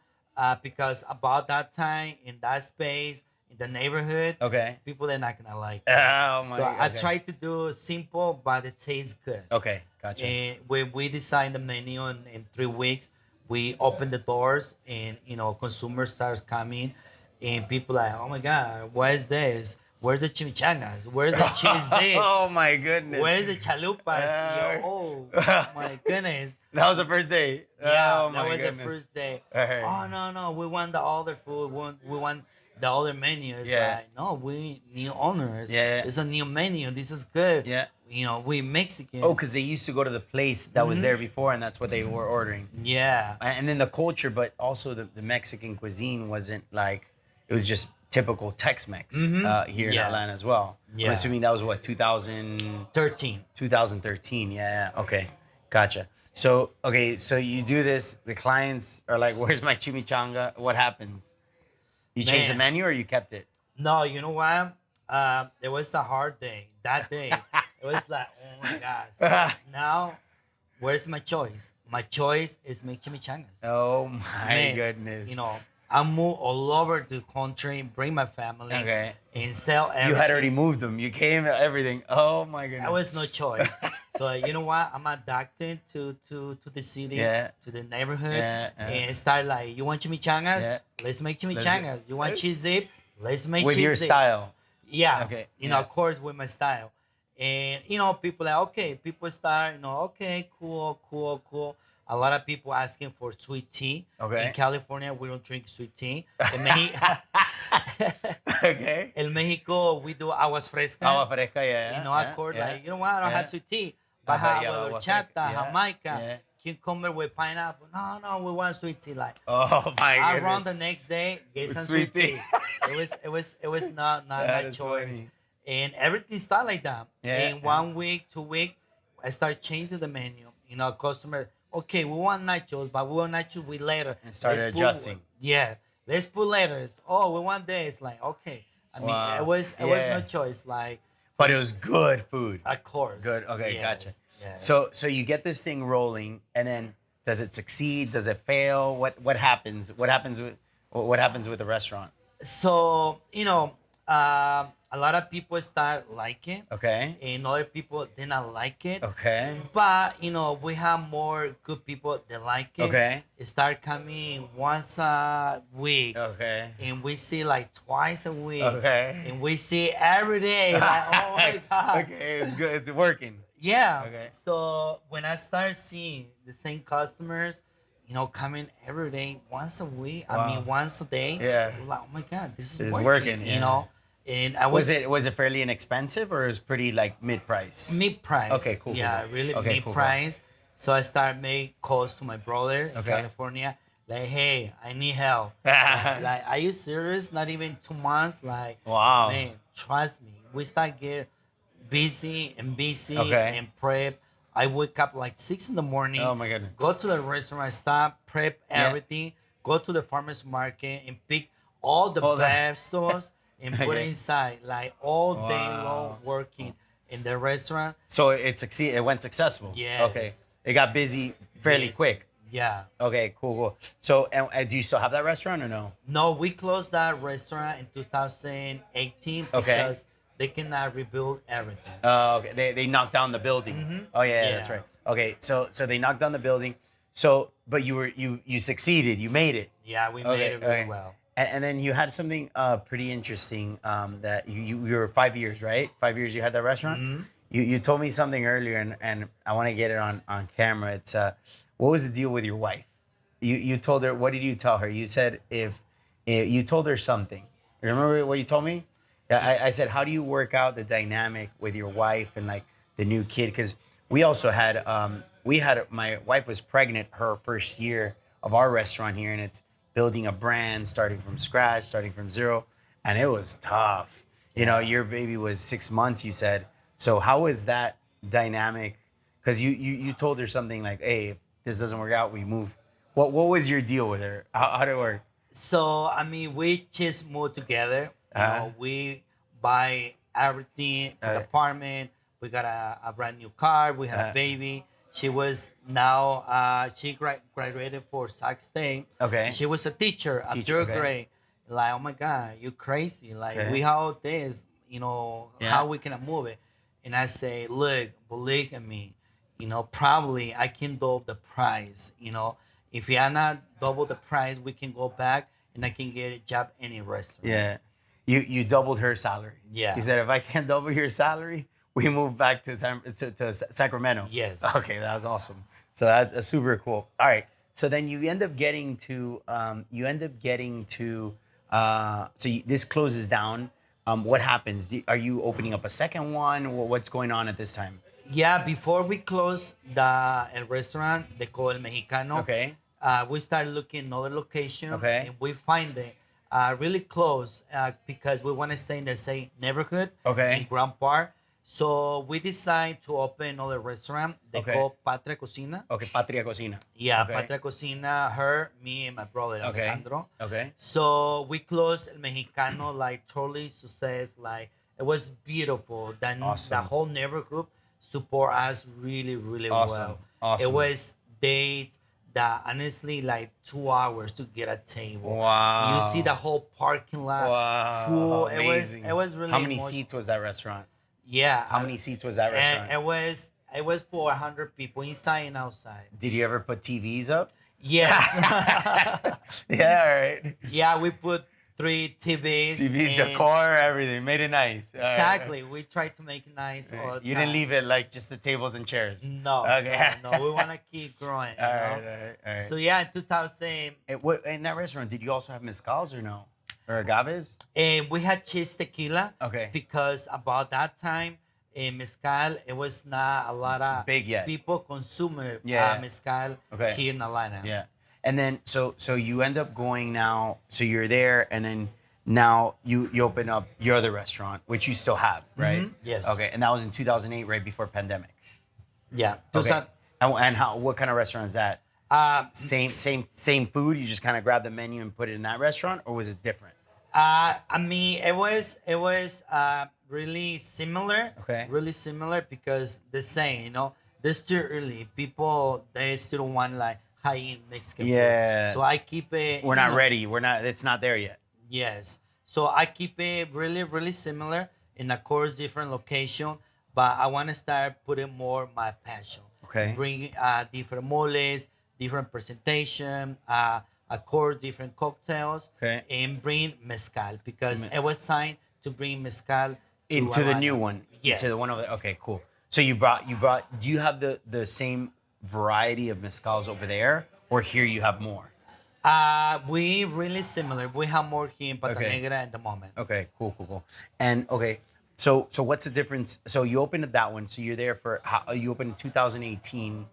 because about that time in that space in the neighborhood, Okay. people are not gonna like it. Oh my. So I okay. tried to do simple, but it tastes good. Okay, gotcha. And when we designed the menu in 3 weeks, we opened the doors and consumers starts coming, and people like, oh my god, what is this? Where's the chimichangas? Where's the cheese dip? Oh my goodness. Where's the chalupas? Oh my goodness. That was the first day. Yeah, Oh, that my was goodness. the first day. Alright. Oh no, we want the other food. We want the other menu. It's Yeah. like, no, we new owners. Yeah. It's a new menu. This is good. Yeah. We Mexican. Oh, because they used to go to the place that was Mhm. there before, and that's what they were ordering. Yeah. And then the culture, but also the Mexican cuisine wasn't like, it was just typical Tex-Mex here in Yeah. Atlanta as well. Yeah. I'm assuming that was what, 2000, 13. 2013. Yeah. Okay. Gotcha. So okay, so you do this. The clients are like, "Where's my chimichanga?" What happens? You change the Man, menu, or you kept it? no, you know what? It was a hard day. That day, it was like, oh my God. So now, where's my choice? My choice is make chimichangas. Oh my Man, you goodness. know, I move all over the country, bring my family, Okay. and sell You had already everything. moved them. You came everything. Oh my There goodness. was no choice. So you know what? I'm adapted to the city, Yeah. to the neighborhood, Yeah. and start like, you want chimichangas? Yeah. Let's make Let's go. chimichangas. You want cheese dip? Let's make With your cheese dip. style. Yeah, Okay. Yeah. of course, with my style. And people like, okay, people start, okay, cool, cool, cool. A lot of people asking for sweet tea. In Okay. California, we don't drink sweet tea. In, Okay. in Mexico, we do aguas Agua frescas. fresca. Yeah. Of Yeah. course, Yeah. like, what, I don't Yeah. have sweet tea. But Yeah. with Agua fresca. horchata, Yeah. jamaica, Yeah. cucumber with pineapple. No, no, we want sweet tea. Like, Oh my I goodness. run the next day, get With some sweet sweet tea. tea. It was not That my is choice. funny. And everything started like that. Yeah, In yeah. 1 week, 2 week, I start changing the menu. Customer, okay, we want nachos, but we want nachos with lettuce. And started Let's adjusting. Yeah, let's put lettuce. Oh, we want this. Like, okay. I mean, Wow. it was no Yeah. choice. Like, But it was good food. of course. Good. Okay, Yes, gotcha. yes. So you get this thing rolling, and then does it succeed? Does it fail? What happens? What happens with the restaurant? So a lot of people start like it, Okay. and other people did not like it. Okay. But we have more good people that like it. Okay. It start coming once a week, Okay. and we see like twice a week, Okay. and we see every day. Like, oh my God. Okay, it's good. It's working. Yeah. Okay. So when I start seeing the same customers, coming every day, once a week, I Wow. mean once a day, Yeah. like, oh my God, this is It's working. working, yeah. And I Was it fairly inexpensive, or it was pretty like mid price? mid price. Okay, cool, Yeah, cool. really Okay, mid cool, cool. price. So I start make calls to my brother in Okay. California. Like, hey, I need help. Like, are you serious? Not even 2 months. Like, Wow. man, trust me. We start get busy and busy Okay. and prep. I wake up like 6 in the morning. Oh my goodness. Go to the restaurant, stop, prep Yeah. everything. Go to the farmers market and pick all the All the- vegetables and put Okay. it inside. Like all day Wow. long working in the restaurant. So it succeeded. It went successful. Yes. Okay. It got busy fairly Yes. quick. Yeah. Okay. Cool. Cool. So, and do you still have that restaurant or no? No, we closed that restaurant in 2018 Okay. because they cannot rebuild everything. Okay. They knocked down the building. Mhm. Oh yeah, that's Yeah. right. Okay. So they knocked down the building. So, but you succeeded. You made it. Yeah, we Okay, made it really okay. well. And then you had something pretty interesting that you were 5 years, right? 5 years you had that restaurant. Mhm. You told me something earlier, and I want to get it on camera. It's what was the deal with your wife? You told her, what did you tell her? You said if you told her something. Remember what you told me? Yeah, I said, how do you work out the dynamic with your wife and like the new kid? Because we also had my wife was pregnant her first year of our restaurant here, and it's building a brand, starting from scratch, starting from zero, and it was tough. Your baby was 6 months, you said. So how was that dynamic? Because you told her something like, hey, if this doesn't work out, we move. What was your deal with her? How did it work? So I mean, we just moved together. We buy everything for the Uh, apartment. We got a brand new car. We had Uh, a baby. She was now she graduated for Sac State. Okay. She was a teacher at Teacher, third okay. grade. Like, oh my God, you crazy! Like, Okay. we have this, Yeah. how we can move it. And I say, look, believe in me, probably I can double the price. If you are not double the price, we can go back and I can get a job any restaurant. Yeah. You doubled her salary. Yeah. You said, if I can't double your salary, we move back to Sacramento. Yes. Okay, that was awesome. So that's super cool. All right. So then you end up getting to this closes down. What happens? Are you opening up a second one? What's going on at this time? Yeah, before we close the el restaurant, they call El Mexicano. Okay. We started looking another location. Okay. And we find it really close because we want to stay in the same neighborhood. Okay. In Grand Park. So we decided to open another restaurant. They Okay. call Patria Cocina. Okay, Patria Cocina. Yeah, Okay. Patria Cocina, her, me, and my brother Okay. Alejandro. Okay. So we closed El Mexicano like totally success. Like it was beautiful. Then the Awesome. whole neighborhood support us really, really Awesome. well. It Awesome. was dates that honestly like 2 hours to get a table. You see Wow. the whole parking lot Wow. full. Amazing. It was really How many much. seats was that restaurant? Yeah. How many seats was that And restaurant? it was for 100 people inside and outside. Did you ever put TVs up? Yes. Yeah, all right. Yeah, we put 3 TVs. TV and- decor, everything. Made it nice. All right. Exactly. We tried to make it nice All all right. the You time. didn't leave it like just the tables and chairs. No. Okay. No. We want to keep growing. All You know? right, all right, all right. So yeah, in 2000, In that restaurant, did you also have mezcals or no? Or agaves? we had cheese tequila Okay. because about that time, mezcal, it was not a lot of Big yet. people consume Yeah. mezcal Okay. here in Atlanta. Yeah. And then so you end up going now, so you're there and then now you open up your other restaurant, which you still have, right? Mhm. Yes. Okay. And that was in 2008, right before pandemic. Yeah. Okay. 2000 And what kind of restaurant is that? Uh, Same food. You just kind of grab the menu and put it in that restaurant, or was it different? I mean, it was really similar. Okay. Really similar because the same, you know, this too early. People they still want like high end Mexican Yeah, food. So I keep it. We're you not know, ready. We're not. It's not there yet. Yes. So I keep it really, really similar in of course different location, but I want to start putting more my passion. Okay. Bring different moles, different presentation, of course different cocktails, Okay. and bring mezcal because it was time to bring mezcal to Into the Atlanta. new one. Yes. Into the one over there. Okay, cool. So you brought. Do you have the same variety of mezcals over there, or here you have more? We really similar. We have more here in Pata Okay. Negra at the moment. Okay, cool. And okay, so what's the difference? So you opened up that one. So you're there for you opened in 2018.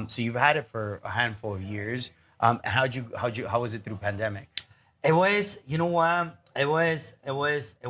So you've had it for a handful of years. How was it through pandemic? It was, you know what? It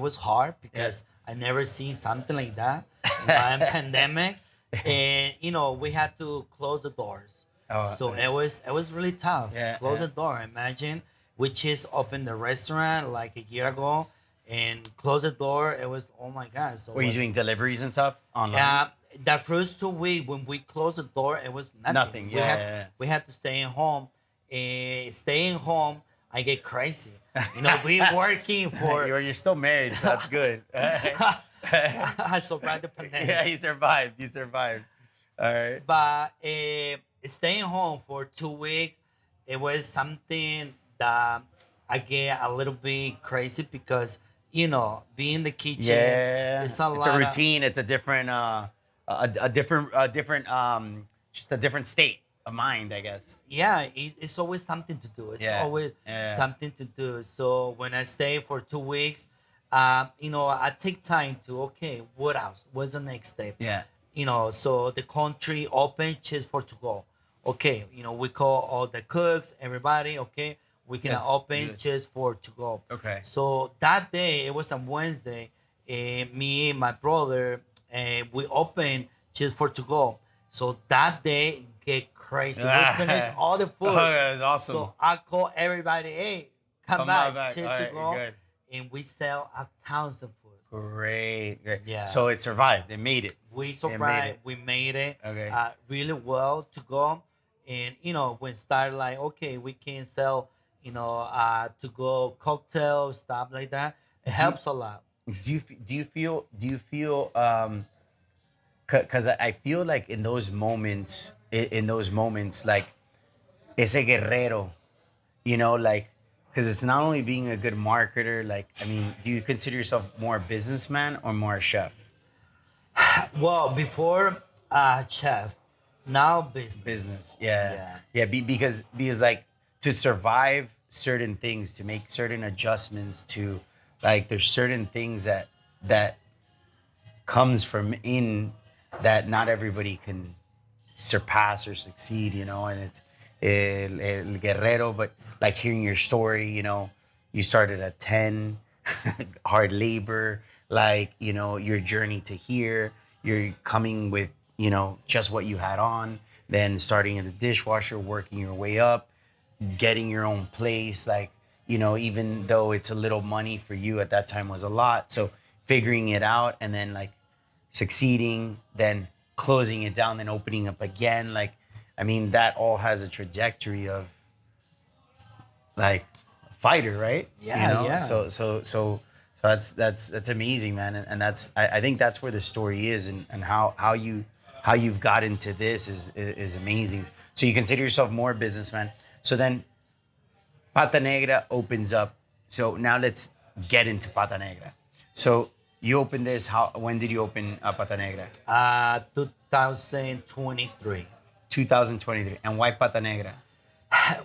was hard because I never seen something like that in my pandemic, and you know we had to close the doors. Oh, So it was really tough. Yeah, Close yeah. the door. Imagine we just opened the restaurant like a year ago, and close the door. It was oh my god. So Were you was- doing deliveries and stuff online? the first 2 weeks when we closed the door, it was nothing. Nothing, We yeah, had, yeah, yeah. we had to stay in home. Staying home, I get crazy. You know, we working for. you're still married, so that's good. I survived the pandemic. Yeah, you survived. You survived. All right. But staying home for 2 weeks, it was something that I get a little bit crazy because you know, being in the kitchen, Yeah, it's a lot a of- routine. It's a different, just a different state of mind, I guess. yeah, it's always something to do. It's Yeah, always yeah. something to do. So when I stay for 2 weeks, you know, I take time to okay, what else? What's the next step? Yeah. You know, so the country open just for to go. Okay, you know, we call all the cooks, everybody. Okay, we can Let's open do this. just for to go. Okay. So that day, it was on Wednesday. Me and my brother, we opened just for to go. So that day get crazy. We finished all the food. Oh, yeah, that's awesome. So I call everybody, hey, come Come back, back. just All to right, go. good. And we sell a tons of food. Great. Yeah. So it survived. It made it. We made survived. it. We made it Okay. really well to go. And you know, when started like, okay, we can sell, you know, to go cocktails, stuff like that. It helps a lot. Do you feel because I feel like in those moments like ese guerrero, you know, like because it's not only being a good marketer, like I mean, do you consider yourself more a businessman or more a chef? Well, before chef, now business. Yeah. Because like to survive certain things, to make certain adjustments, to like there's certain things that comes from in that not everybody can surpass or succeed, you know, and it's el guerrero. But like hearing your story, you know, you started at 10, hard labor, like, you know, your journey to here, you're coming with, you know, just what you had on, then starting in the dishwasher, working your way up, getting your own place, like, you know, even though it's a little money for you at that time was a lot. So figuring it out and then like succeeding, then closing it down, then opening up again. Like, I mean, that all has a trajectory of like a fighter, right? You Yeah, know, yeah. so that's amazing, man. And that's I think that's where the story is, and how you've got into this is amazing. So you consider yourself more a businessman. So then Pata Negra opens up. So now let's get into Pata Negra. So you opened this. How? When did you open Pata Negra? 2023. 2023. And why Pata Negra?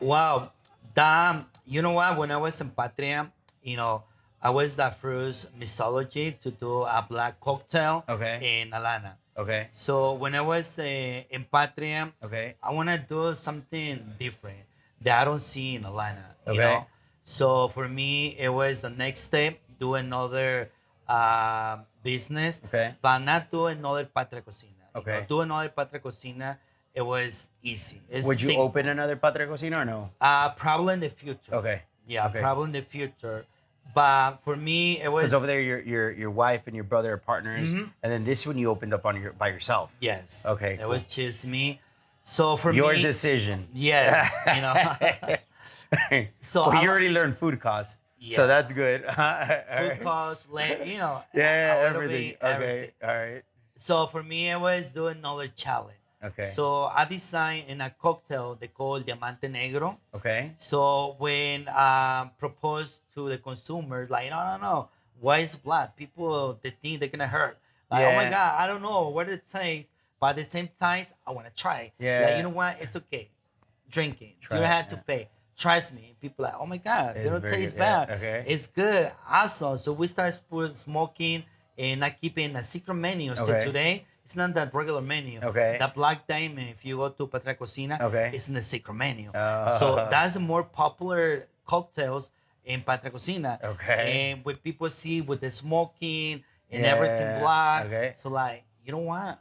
Wow. Damn. You know what? When I was in Patria, you know, I was the first mixology to do a black cocktail Okay. in Alana. Okay. So when I was in Patria, Okay. I want to do something different that I don't see in Atlanta, you Okay. know? So for me, it was the next step, do another business, Okay. but not do another Patra Cocina. You know, Okay. do another Patra Cocina, it was easy. It's Would you simple. open another Patra Cocina or no? Probably in the future. Okay. Yeah, Okay. probably in the future. But for me, it Because was, over there, your wife and your brother are partners, Mhm. and then this one you opened up on your by yourself. yes. Okay, It cool. was just me. So for Your me, decision. yes, you know. So well, I you wa- already learned food costs, Yeah. so that's good. food costs, you know, Yeah, a little everything. bit, everything. Okay, all right. So for me, I was doing another challenge. Okay. So I designed in a cocktail they call Diamante Negro. Okay. So when proposed to the consumer, like, no, no, no, why is black? People, they think they're gonna hurt. Like, oh my Yeah. God, I don't know what it tastes, but at the same time, I wanna try. Yeah. Like, you know what? It's okay. Drink it. Try You don't it, have to yeah. pay. Trust me. People like, oh my God, they It's don't very taste good, yeah, bad. okay. It's good. Awesome. So we start smoking and I keep in a secret menu. So Okay. today, it's not that regular menu. Okay. The Black Diamond, if you go to Patra Cocina, Okay. it's in the secret menu. Oh. So that's the more popular cocktails in Patra Cocina. Okay. And what people see with the smoking and Yeah, everything black. okay. So like, you know what?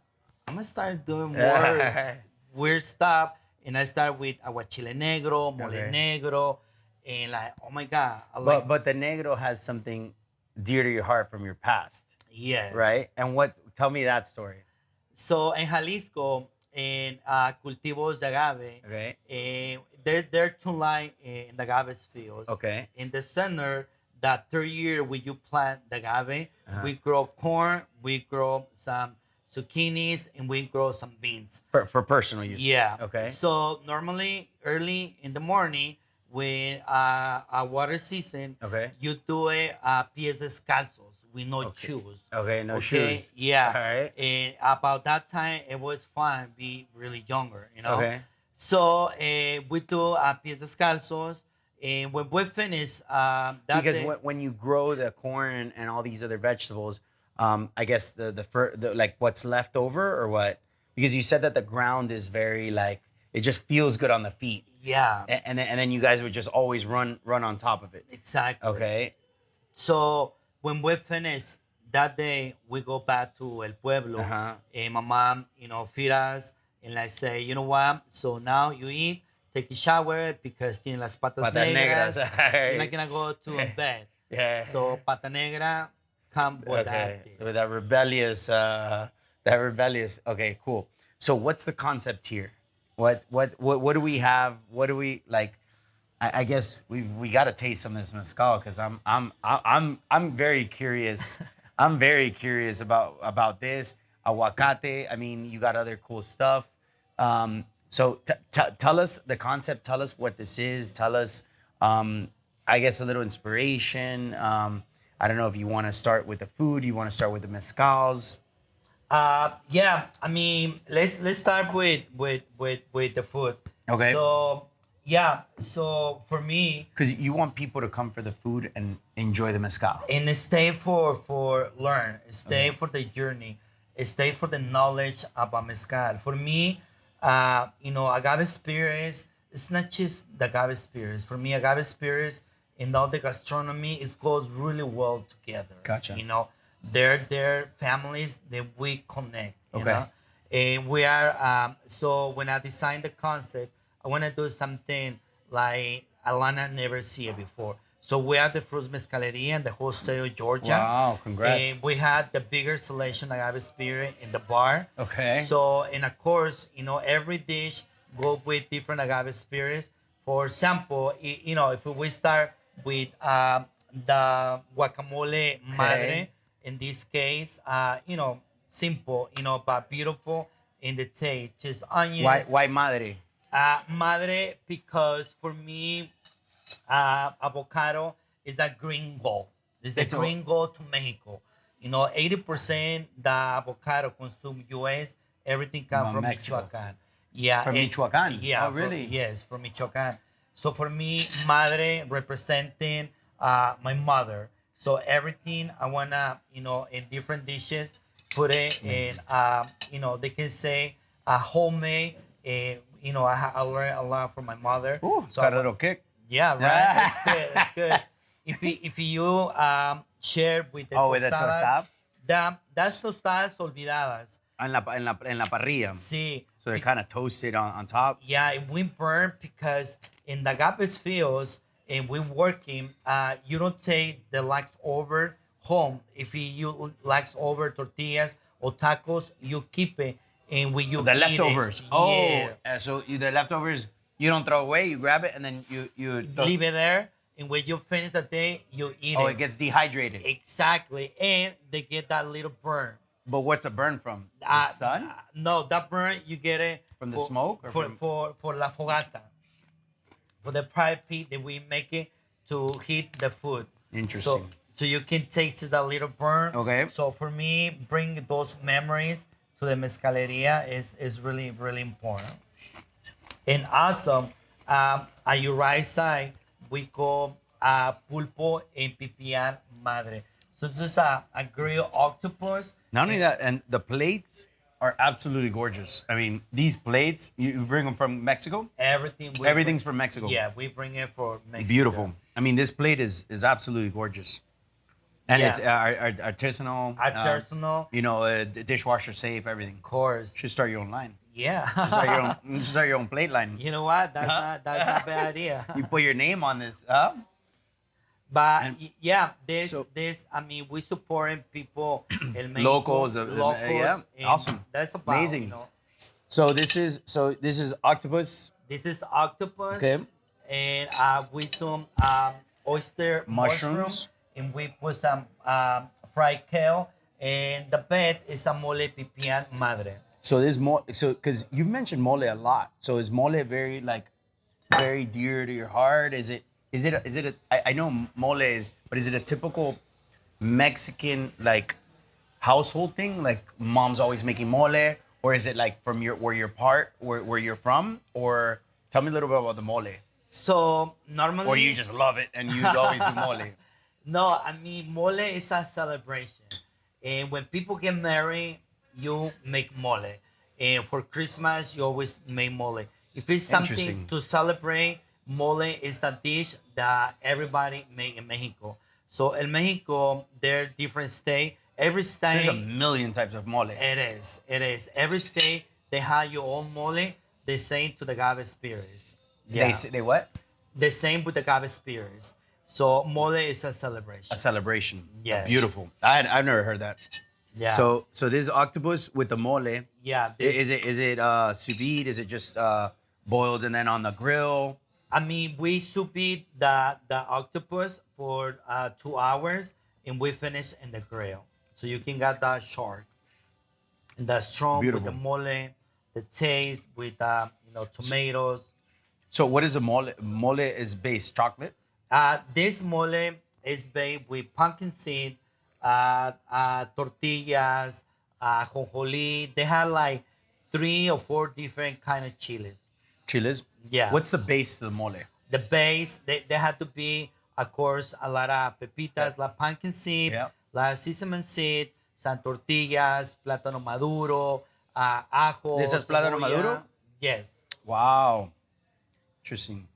I'm gonna start doing more weird stuff. And I start with aguachile negro, mole Okay. negro, and like, oh my God. I But like, but the negro has something dear to your heart from your past, yes. right? And what? Tell me that story. So in Jalisco, in cultivos de agave, Okay. they're two line in the agave fields. Okay. In the center, that third year when you plant the agave, Uh-huh. we grow corn, we grow some zucchinis, and we grow some beans. For personal use. Yeah. Okay. So normally early in the morning, when a water season, Okay. you do it pies descalzos with no Okay. shoes. Okay. No shoes. Yeah. All right. And about that time, it was fun, be really younger, you know. Okay. So we do pies descalzos, and when we finish that Because day, when you grow the corn and all these other vegetables, I guess the like what's left over or what? Because you said that the ground is very like it just feels good on the feet, yeah, and then you guys would just always run on top of it. exactly. Okay. So when we finish that day, we go back to El Pueblo, Uh-huh. and my mom, you know, feed us, and I say, you know what? So now you eat, take a shower because tiene las patas Pata negras. negras. You're not gonna go to bed. Yeah. So Pata Negra, come with Okay. that. With that rebellious, Okay, cool. So what's the concept here? What do we have? What do we like? I guess we got to taste some of this mezcal because I'm very curious. I'm very curious about this aguacate. I mean, you got other cool stuff. So tell us the concept. Tell us what this is. Tell us, I guess, a little inspiration. I don't know if you want to start with the food. You want to start with the mezcals. Yeah, I mean, let's start with the food. Okay. So yeah, so for me, Because you want people to come for the food and enjoy the mezcal. and stay for learn, stay for the journey, stay for the knowledge about mezcal. For me, you know, agave spirits. It's not just the agave spirits. For me, agave spirits and all the gastronomy, it goes really well together. Gotcha. You know, They're families that we connect, you Okay. know. And we are so when I designed the concept, I want to do something like Alana never see it before. So we are the Fruits Mezcaleria in the whole state of Georgia, Wow, congrats. and we had the bigger selection of agave spirit in the bar. Okay. So and of course, you know, every dish go with different agave spirits. For example, you know, if we start with the guacamole Okay. madre, in this case, you know, simple, you know, but beautiful in the taste, just onions. Why madre? Madre, because for me, avocado is a green gold. It's the It's a green gold to Mexico. You know, 80% the avocado consumed US, everything comes from from Mexico. Michoacan. Yeah. From Michoacan? Yeah. Oh, really? Yes, from Michoacan. So for me, madre representing my mother. So everything I wanna, you know, in different dishes, put it in, you know, they can say a homemade. You know, I learned a lot from my mother. Ooh, it's So got a little kick. yeah, right. That's good. That's good. If you share with the Oh, with the tostadas, tostada? that's tostadas olvidadas. En la parrilla. Sí. So they're kind of toasted on top. Yeah, and we burn because in the Agapes fields and we working, you don't take the leftover home. If you leftover tortillas or tacos, you keep it and when you The eat leftovers. it, Oh, yeah, so the leftovers you don't throw away. You grab it and then you. leave it there. And when you finish the day, you eat Oh, it. it gets dehydrated. Exactly, and they get that little burn. But what's a burn from? The Uh, sun? no, that burn you get it From the smoke or from- for la fogata, for the private pit that we make it to heat the food. Interesting. So you can taste that little burn. Okay. So for me, bring those memories to the mezcaleria is really really important. And also, at your right side, we call pulpo en pipián madre. So this is a grilled octopus. Not only that, and the plates are absolutely gorgeous. I mean, these plates, you bring them from Mexico? Everything's from Mexico. Yeah, we bring it for Mexico. Beautiful. I mean, this plate is absolutely gorgeous. And Yeah. it's artisanal. Artisanal. You know, dishwasher safe, everything. Of course. Should start your own line. Yeah. You should start your own plate line. You know what? That's not a bad idea. You put your name on this. Huh? But And yeah, so- I mean, we supporting people in Mexico, Locals, yeah, and awesome. That's about, Amazing. You know, So this is octopus. this is octopus. Okay. And with some oyster Mushrooms. and we put some fried kale, and the bed is a mole pipián madre. So there's more. So because you've mentioned mole a lot. So is mole very dear to your heart? Is it? I know mole is, but is it a typical Mexican like household thing? Like mom's always making mole, or is it like from where you're from? Or tell me a little bit about the mole. So normally, Or you just love it and you always do mole. no, I mean mole is a celebration, and when people get married, you make mole, and for Christmas you always make mole. If it's something Interesting. to celebrate, mole is a dish that everybody make in Mexico. So in Mexico, there are different states. Every state, There's a million types of mole. it is. It is. Every state they have your own mole. The same to the agave spirits. They what? The same with the agave spirits. So mole is a celebration. A celebration. Yes. Beautiful. I've never heard that. Yeah. So this is octopus with the mole. yeah. Is it sous vide? Is it just boiled and then on the grill? I mean, we sous vide the octopus for 2 hours, and we finish in the grill. So you can get that short and that strong with the Beautiful. mole, the taste with tomatoes. So what is a mole? Mole is based chocolate. This mole is made with pumpkin seed, tortillas, jonjoli. They have like 3 or 4 different kind of chilies. Chiles. Yeah. What's the base of the mole? The base, they have to be, of course, a lot of pepitas, Yeah. like pumpkin seed, Yeah. like sesame seed, some tortillas, plátano maduro, ajo. This is plátano cebolla. maduro? Yes. Wow. Interesting.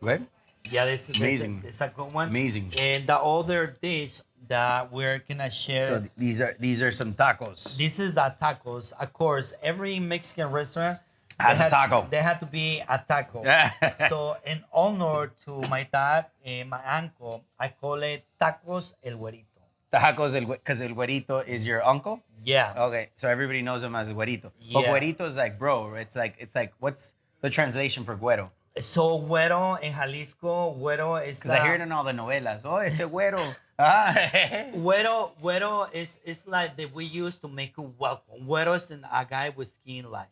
Okay. Yeah, this is Amazing. this is a good one. Amazing. And the other dish that we're gonna share. So these are some tacos. This is a tacos. Of course, every Mexican restaurant Has a taco. They had to be a taco. So in honor to my dad and my uncle, I call it tacos el güerito. Tacos, because el güerito is your uncle. Yeah. Okay, so everybody knows him as güerito. But Yeah. güerito is like bro. It's like what's the translation for güero? So güero in Jalisco, güero is Because I hear it in all the novelas. Oh, ese güero. Ah. güero is like that we use to make you welcome. Güero is a guy with skin like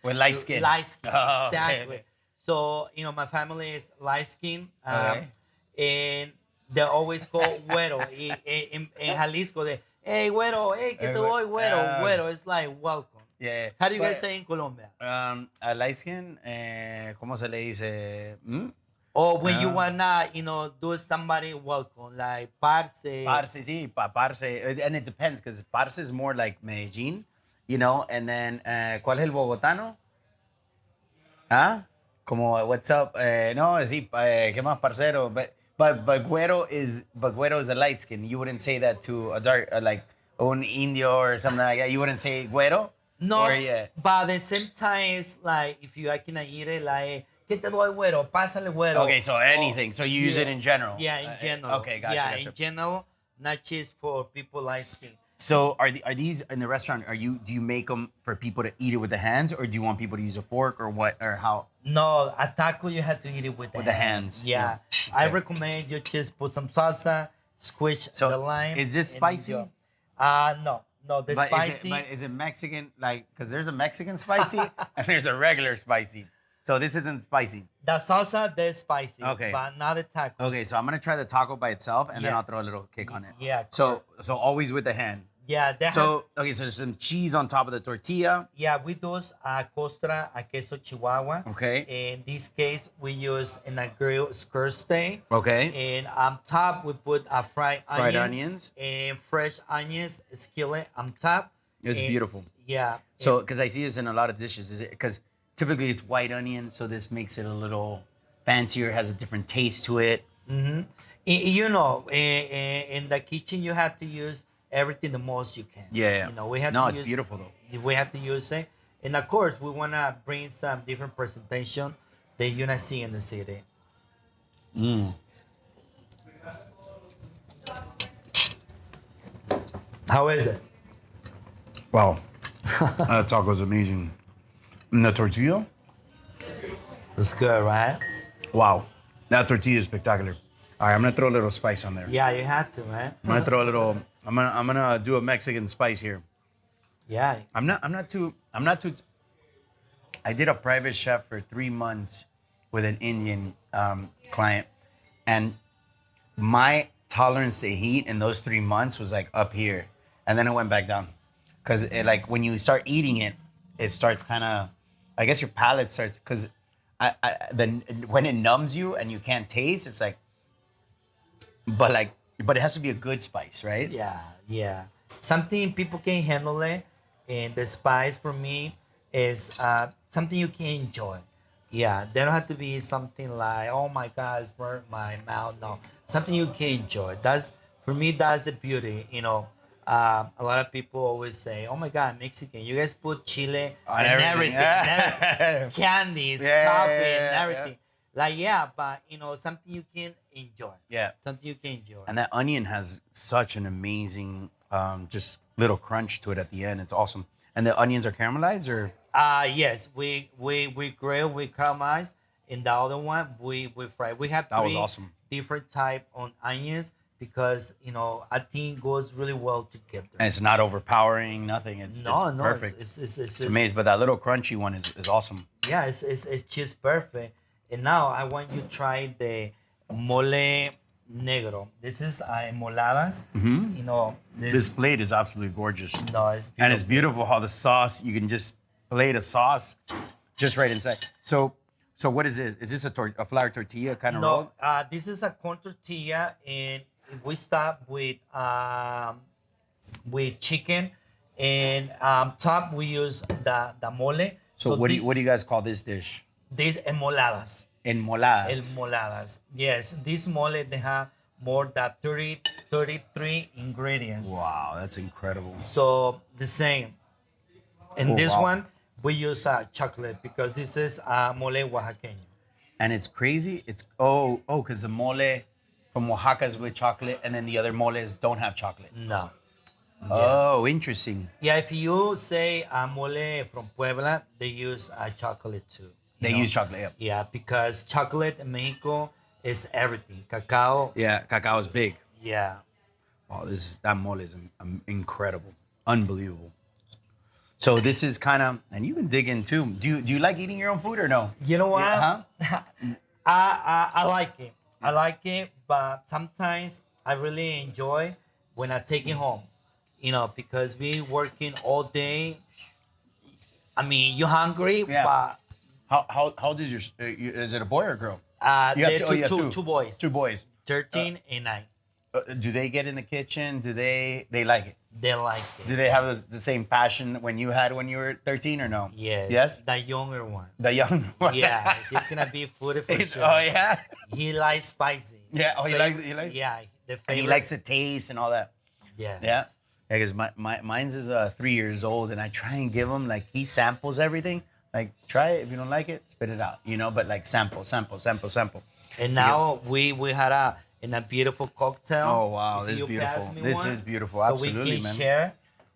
With light skin. Light skin, Oh, exactly. okay. So my family is light skin, Okay. and they always call güero. In Jalisco, they hey güero, hey que te doy güero, güero. It's like welcome. Yeah. How do you But, guys say in Colombia? A light skin, ¿cómo se le dice? Or when you Ah. wanna, do somebody welcome, like parce. Parce, sí, parce. And it depends, because parce is more like Medellín, and then, ¿cuál es el bogotano? ¿Ah? Como, what's up? No, sí, ¿qué más, parcero? But güero is a light skin. You wouldn't say that to a dark, like, un indio or something like that. You wouldn't say güero? No, Or, yeah. but at the same time, it's like if you can ir like, ¿qué te doy güero? Pásale güero. Okay, so anything. So you use it in general. Yeah, in general. Okay, gotcha, Yeah, gotcha. in general, not just for people like skin. So are these in the restaurant? Do you make them for people to eat it with the hands, or do you want people to use a fork, or what, or how? No, a taco you have to eat it with the hands. Yeah, Yeah. I Okay. recommend you just put some salsa, squish So the lime. is this and spicy? enjoy. No, the But spicy. is it Mexican? Like, because there's a Mexican spicy and there's a regular spicy. So this isn't spicy. The salsa, they're spicy. Okay. But not the tacos. Okay, so I'm gonna try the taco by itself, and then Yeah. I'll throw a little kick on it. Yeah. So always with the hand. Yeah, they have, So okay, so there's some cheese on top of the tortilla. yeah, we do a costra, a queso chihuahua. Okay. In this case, we use in a grilled skirt steak. Okay. And on top, we put a fried onions. and fresh onions skillet on top. It's And- beautiful. Yeah. So, because I see this in a lot of dishes, is it because typically it's white onion, so this makes it a little fancier, has a different taste to it. in the kitchen, you have to use everything the most you can. Yeah. We have No, to it's use, beautiful though. We have to use it, and of course, we wanna bring some different presentation that you're not seeing in the city. How is it? Wow, that taco's amazing. And the tortilla? It's good, right? Wow, that tortilla is spectacular. All right, I'm gonna throw a little spice on there. Yeah, you had to, man. I'm gonna throw a little. I'm gonna do a Mexican spice here. Yeah. I'm not too. I did a private chef for 3 months with an Indian client, and my tolerance to heat in those 3 months was like up here, and then it went back down, because like when you start eating it, it starts kind of, I guess your palate starts, because then when it numbs you and you can't taste, it's like, but it has to be a good spice, right? Yeah. Something people can handle it, and the spice for me is something you can enjoy. Yeah, they don't have to be something like, oh my God, it's burnt my mouth. No, something you can enjoy. That's for me. That's the beauty. A lot of people always say, oh my God, Mexican, you guys put chile On and everything. everything, candies, Yeah, coffee, yeah, and yeah. everything. Like but something you can enjoy. Yeah. Something you can enjoy. And that onion has such an amazing, just little crunch to it at the end. It's awesome. And the onions are caramelized, or? Yes, we grill, we caramelize, and the other one we fry. We have That was three awesome. different type on onions because I think goes really well together. And it's not overpowering, nothing. It's perfect. It's amazing. But that little crunchy one is awesome. Yeah, it's just perfect. And now I want you to try the mole negro. This is moladas. This plate is absolutely gorgeous. No, it's beautiful. And it's beautiful how the sauce, you can just plate a sauce just right inside. So what is this? Is this a flour tortilla kind of roll? No, this is a corn tortilla, and we start with chicken, and top we use the mole. So what do you guys call this dish? These enmoladas. Enmoladas. Enmoladas. Yes, this mole they have more than 33 ingredients. Wow, that's incredible. So the same. In Oh this wow. one, we use chocolate because this is mole oaxaqueño. And it's crazy. It's because the mole from Oaxaca is with chocolate, and then the other moles don't have chocolate. No. Yeah. Oh, interesting. Yeah, if you say mole from Puebla, they use chocolate too. They use chocolate. Yeah. Yeah, because chocolate in Mexico is everything. Cacao. Yeah, cacao is big. Yeah. Oh, that mole is incredible, unbelievable. So this is kind of, and you can dig in too. Do you like eating your own food or no? You know what? Yeah, huh? I like it. I like it, but sometimes I really enjoy when I take it home. Because we working all day. I mean, you're hungry, Yeah. but How old is is it a boy or a girl? You have they're you have two boys, Two boys. 13 and 9. Do they get in the kitchen? Do they like it? They like Do it. they have the same passion when you had when you were 13 or no? Yes. Yes? The younger one. The young one. Yeah, he's gonna be foodie for sure. Oh yeah. He likes spicy. Yeah. Oh, he likes. Yeah, the favorite. And he likes the taste and all that. Yes. Yeah. Yeah, because mine's is 3 years old, and I try and give him like he samples everything. Like try it. If you don't like it, spit it out. But like sample. And now we had a beautiful cocktail. Oh wow, If this is you beautiful. pass me This one, is beautiful. so Absolutely, we can man. share.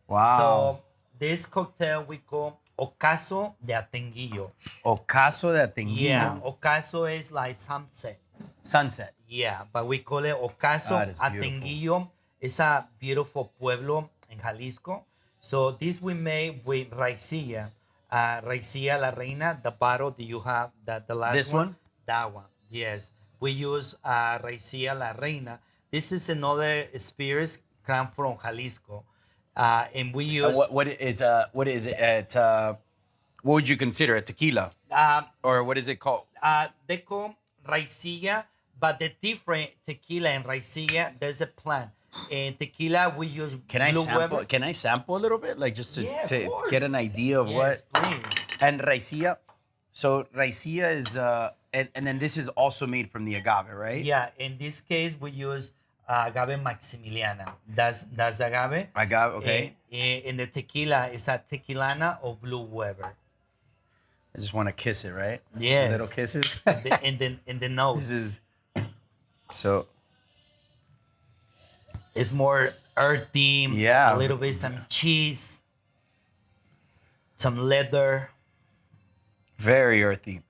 Wow. So this cocktail we call ocaso de atenguillo. Ocaso de Atenguillo. Yeah, ocaso is like sunset. Sunset. Yeah, but we call it ocaso That is beautiful. atenguillo. It's a beautiful pueblo in Jalisco. So this we made with raicilla. Raicilla la reina, the bottle that you have, the last This one? That one, yes. We use raicilla la reina. This is another spirits come from Jalisco. And we use What is it? What would you consider a tequila, or what is it called? they call raicilla, but the different tequila and raicilla, there's a plant. In tequila, we use Can I blue sample? Weber. Can I sample a little bit, like just to, Yeah, of to course. get an idea of Yes, what? please. And raicilla. So raicilla is and then this is also made from the agave, right? Yeah, in this case, we use agave maximiliana. That's agave. Agave. Okay. In the tequila, it's a tequilana or blue Weber. I just want to kiss it, right? Yes. Little kisses. In the nose. This is so. It's more earthy. Yeah. A little bit some cheese, some leather. Very earthy.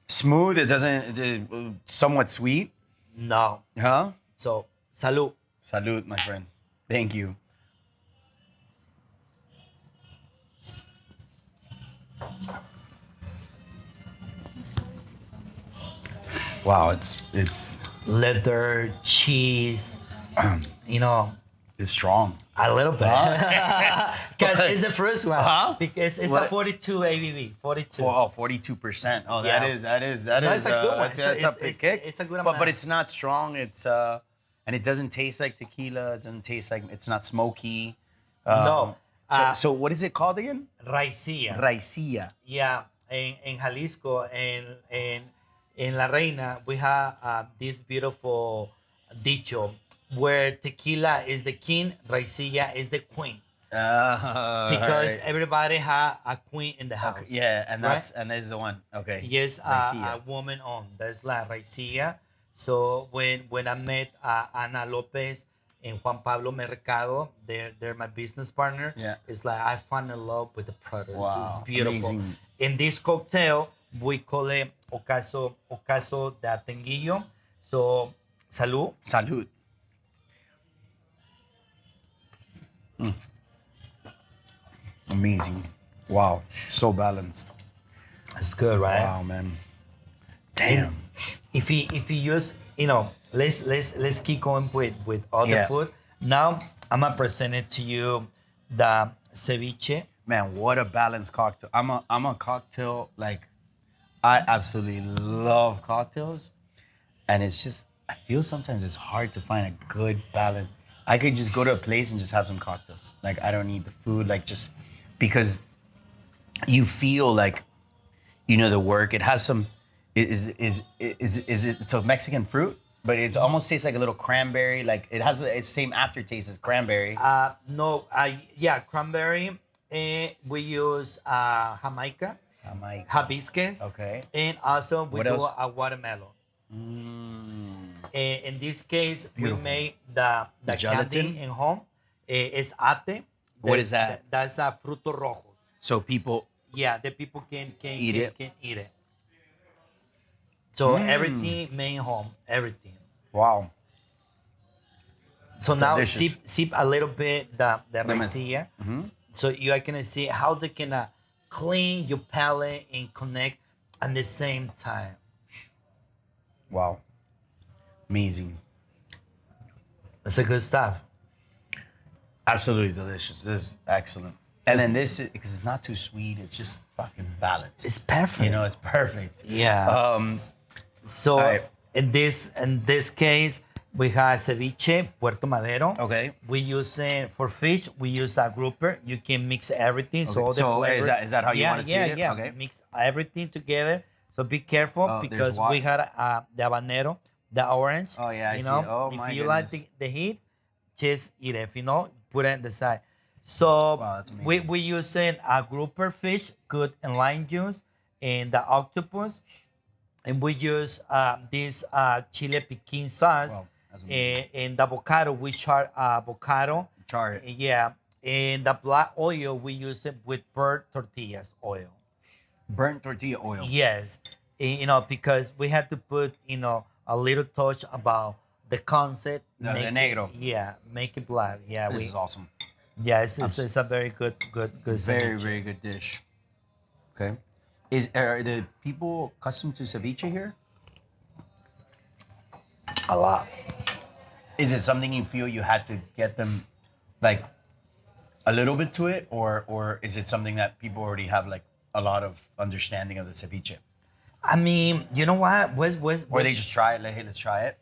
Smooth. It doesn't. It is somewhat sweet. No. Huh? So, salud. Salute, my friend. Thank you. Wow, it's Leather, cheese, you know, it's strong. a little bit. Because it's the first one. Huh? Because it's What? a 42 ABV. 42. Oh, 42%. Oh, Yeah. that is No, it's a good one. that's a It's- big kick. it's a good but amount. it's not strong. It's and it doesn't taste like tequila. It doesn't taste like it's not smoky. No. So what is it called again? Raicilla. Raicilla. Yeah, in Jalisco and in La Reina, we have this beautiful dicho where tequila is the king, raicilla is the queen. Because alright. everybody has a queen in the house. Yeah, and right? that's the one. Okay. Yes, Raicilla. a woman on. That's la raicilla. So when I met Ana Lopez and Juan Pablo Mercado, they're my business partner. Yeah. It's like I fell in love with the product. Wow, It's beautiful. amazing. In this cocktail, we call it ocaso de atenguillo. So, salud. Salud. Amazing. Wow. So balanced. It's good, right? Wow, man. Damn. If you use, let's keep going with other Yeah. food. Now I'm gonna present it to you the ceviche. Man, what a balanced cocktail. I'm a cocktail, like, I absolutely love cocktails. And it's just, I feel sometimes it's hard to find a good balance. I could just go to a place and just have some cocktails. Like, I don't need the food, like, just because you feel like, the work. It has some, is it, it's a Mexican fruit? but it almost tastes like a little cranberry. Like it has the same aftertaste as cranberry. No, yeah, cranberry. We use Jamaica, Jamaica. hibiscus, Okay. and also we What do else? a watermelon. Mm, In this case, we beautiful. make the candy Gelatin? in home. It's ate. What is that? That's a fruto rojos. So people Yeah, the people eat it. can eat it. So Mm. everything made home, everything. Wow. So now Delicious. sip a little bit the mez- raicilla. Mhm. So you are gonna see how they can clean your palate and connect at the same time. Wow. Amazing. That's a good stuff. Absolutely delicious. This is excellent. And then this, because it's not too sweet, it's just fucking balanced. It's perfect. You know, it's perfect. Yeah. So Alright. in this case, we have ceviche, Puerto Madero. Okay. We use for fish. We use a grouper. You can mix everything. So Okay. all the So flavors. is that how you want to see it? Yeah. Okay. Mix everything together. So be careful Oh, there's because wa- we had the habanero, the orange. Oh, yeah, I you see. know, Oh, if my you like goodness. the heat, just eat it. If you know, put it on the side. So Wow, that's amazing. we using a grouper fish, good and lime juice, and the octopus, and we use this chile piquin sauce Wow, that's amazing. and the avocado. We char avocado. Char it. Yeah, and the black oil we use it with burnt tortillas oil. Burnt tortilla oil. Yes, you know, because we had to put a little touch about the concept. The make it- negro. Yeah, make it black. Yeah, This is awesome. yeah, it's a very good Very, ceviche. very good dish. Okay. Are the people accustomed to ceviche here? A lot. Is it something you feel you had to get them like a little bit to it, or is it something that people already have like a lot of understanding of the ceviche? I mean, you know what? Or they just try it, like, hey, let's try it.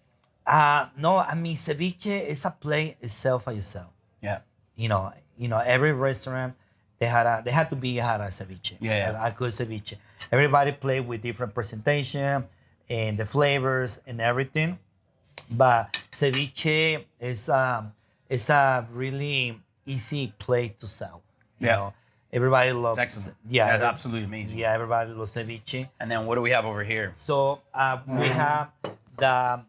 No, I mean ceviche is a play itself by yourself. Yeah. Every restaurant they had to be had a ceviche. Yeah. A good ceviche. Everybody play with different presentation and the flavors and everything. But ceviche is a really easy play to sell. You Yeah. know, everybody loves. It's excellent. Yeah, That's absolutely amazing. yeah, everybody loves ceviche. And then what do we have over here? So we have the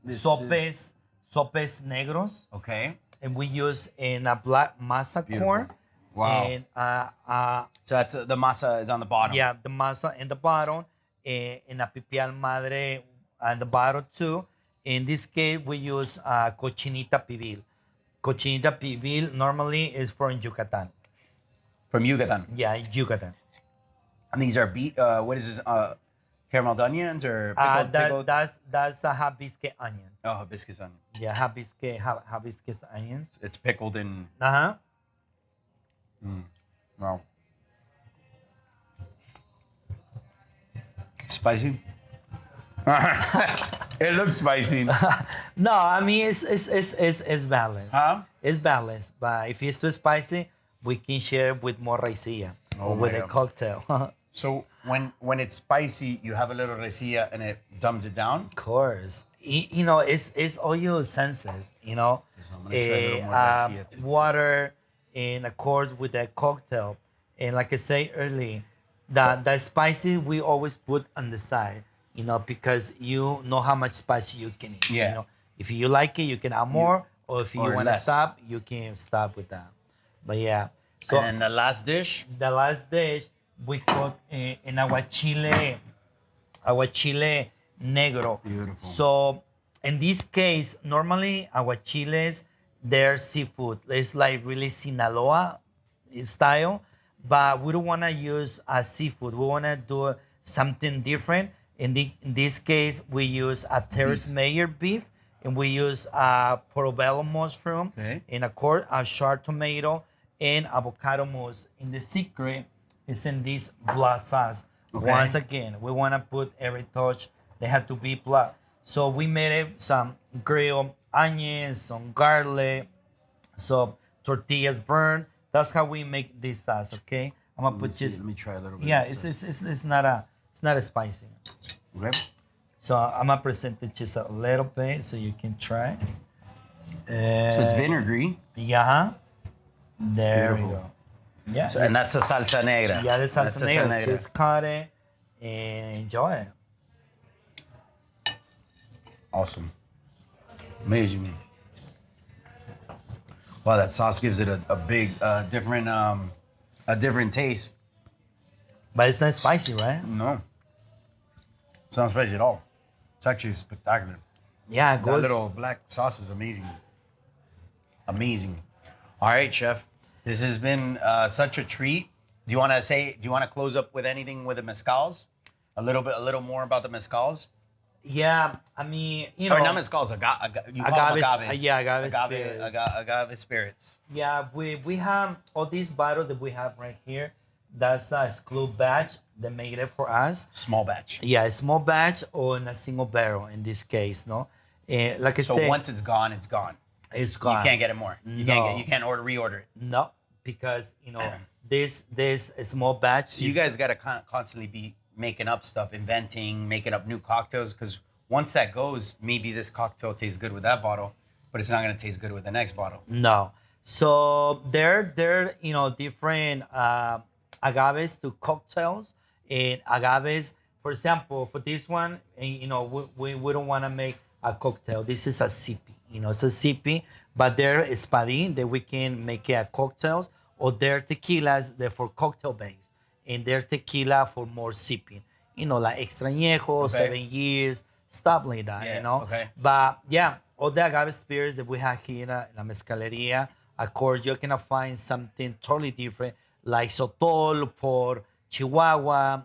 This sopes negros, okay. and we use in a black masa Beautiful. corn. Wow. And So that's the masa is on the bottom. yeah, the masa in the bottom, and a pipial madre at the bottom too. In this case, we use cochinita pibil. Cochinita pibil normally is from Yucatan. From Yucatan. Yeah, Yucatan. And these are what is this? Carameled onions or pickled? That's a hibiscus onions. Oh, hibiscus onion. Yeah, hibiscus onions. It's pickled in. Uh-huh. Wow. Spicy. It looks spicy. No, I mean it's balanced. Huh? It's balanced, but if it's too spicy, we can share with more raicilla Oh or with my a God. cocktail. Of So when it's spicy, you have a little raicilla and it dumbs it down. course, it's all your senses. So I'm gonna try a little more raicilla too. Water, and of course with that cocktail, and like I say earlier, the spicy we always put on the side. Because you know how much spice you can eat. Yeah. If you like it, you can add more, or if you or want to less. stop, you can stop with that. But yeah, so And then the last dish. the last dish we cook in our chile negro. Beautiful. So in this case, normally our chiles they're seafood. It's like really Sinaloa style, but we don't want to use seafood. We want to do something different. In this case, we use a terrace mayor beef, and we use portobello mushroom, Okay. and of course a sharp tomato and avocado mousse. And the secret is in this blood sauce. Okay. Once again, we want to put every touch. They have to be blood. So we made it some grilled onions, some garlic, some tortillas burned. That's how we make this sauce. Okay, I'm gonna put just Let me try a little bit. yeah. of this. It's not a spicy. Okay. So I'm gonna present it just a little bit so you can try. So it's vinegary. Yeah. There we Beautiful. go. Yeah. So, and that's the salsa negra. Yeah, the That's salsa the negra. salsa negra. Just cut it and enjoy it. Awesome. Amazing. Wow, that sauce gives it a big, a different taste. But it's not spicy, right? No, it's not spicy at all. It's actually spectacular. Yeah, it That goes. little black sauce is amazing. Amazing. All right, chef. This has been such a treat. Do you want to say? Do you want to close up with anything with the mezcals? A little more about the mezcals, Yeah, I mean, or not mezcals? You call them agaves. Yeah, agave spirits. Agave spirits. Yeah, we have all these bottles that we have right here. That's a exclusive batch that made it for us. Small batch. Yeah, a small batch or in a single barrel in this case, no. Like I So said, once it's gone, it's gone. it's You gone. can't get it more. No. You can't reorder it. No, because this small batch. So you guys got to constantly be making up stuff, inventing, making up new cocktails. Because once that goes, maybe this cocktail tastes good with that bottle, but it's not going to taste good with the next bottle. No. So they're different agaves to cocktails and agaves. For example, for this one, we don't want to make a cocktail. This is a sippy. It's a sippy, but they're espadín that we can make it a cocktails, or they're tequilas they're for cocktail base, and they're tequila for more sipping. Like extrañejo, Okay. 7 years, stuff like that. Yeah, okay. But yeah, all the agave spirits that we have here in la mezcaleria, of course, you're gonna find something totally different, like Sotol for Chihuahua,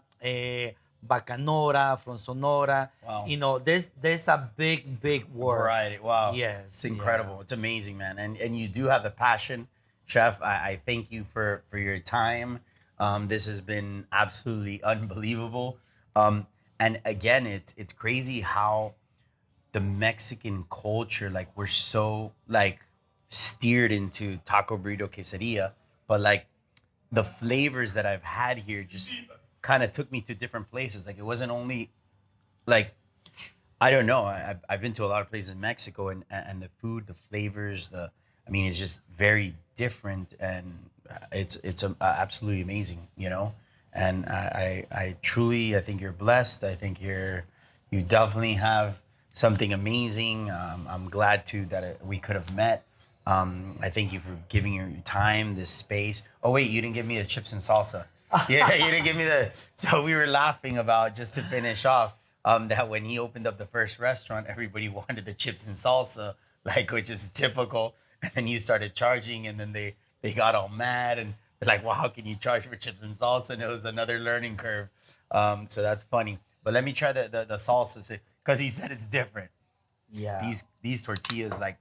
Bacanora from Sonora. Wow. There's a big world. Variety. Wow. Yes, It's incredible. It's amazing, man. And you do have the passion, chef. I thank you for your time. This has been absolutely unbelievable. And again, it's crazy how the Mexican culture, like we're so like steered into taco burrito quesadilla, but like the flavors that I've had here just kind of took me to different places. Like it wasn't only like I don't know. I've been to a lot of places in Mexico, and the food, the flavors, I mean, it's just very different, and it's absolutely amazing, you know. And I truly, I think you're blessed. I think you definitely have something amazing. I'm glad too that we could have met. I thank you for giving your time, this space. Oh wait, you didn't give me the chips and salsa. Yeah, you didn't give me the. So we were laughing about, just to finish off, that when he opened up the first restaurant, everybody wanted the chips and salsa, like, which is typical. And then you started charging, and then they got all mad, and they're like, "Well, how can you charge for chips and salsa?" And it was another learning curve. So that's funny. But let me try the salsa, because he said it's different. Yeah. These tortillas, like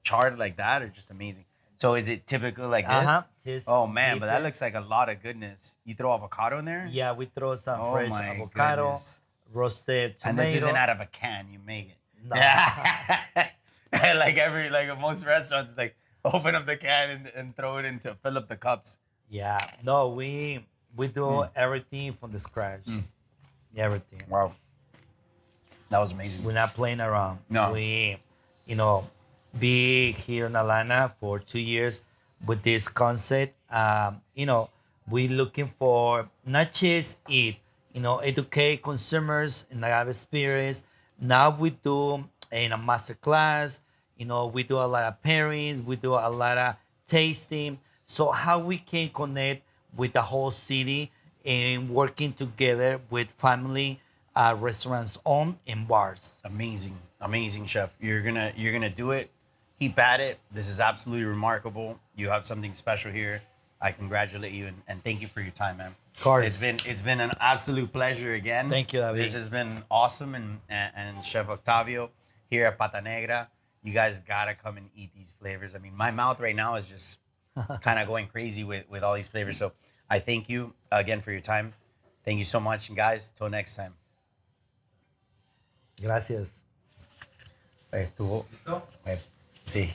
charred like that, are just amazing. So is it typically like this? Just Oh man, but that different. looks like a lot of goodness. You throw avocado in there? Yeah, we throw some Oh fresh my avocado, goodness. roasted tomato. And this isn't out of a can. You make it. No. Yeah. like most restaurants, like open up the can and throw it into, fill up the cups. Yeah, no, we do everything from the scratch. Everything. Wow. That was amazing. We're not playing around. No. We, be here in Atlanta for 2 years with this concept. We're looking for not just eat, educate consumers in agave spirits. Now we do in a master class. We do a lot of pairings. We do a lot of tasting. So how we can connect with the whole city and working together with family restaurants on and bars. Amazing, amazing, chef. You're gonna do it. Keep at it. This is absolutely remarkable. You have something special here. I congratulate you, and thank you for your time, man. Of course. It's been an absolute pleasure again. Thank you, David. This has been awesome, and Chef Octavio here at Pata Negra. You guys gotta come and eat these flavors. I mean, my mouth right now is just kind of going crazy with all these flavors. So I thank you again for your time. Thank you so much, and guys, till next time. Gracias. Estuvo. ¿Listo? Sí.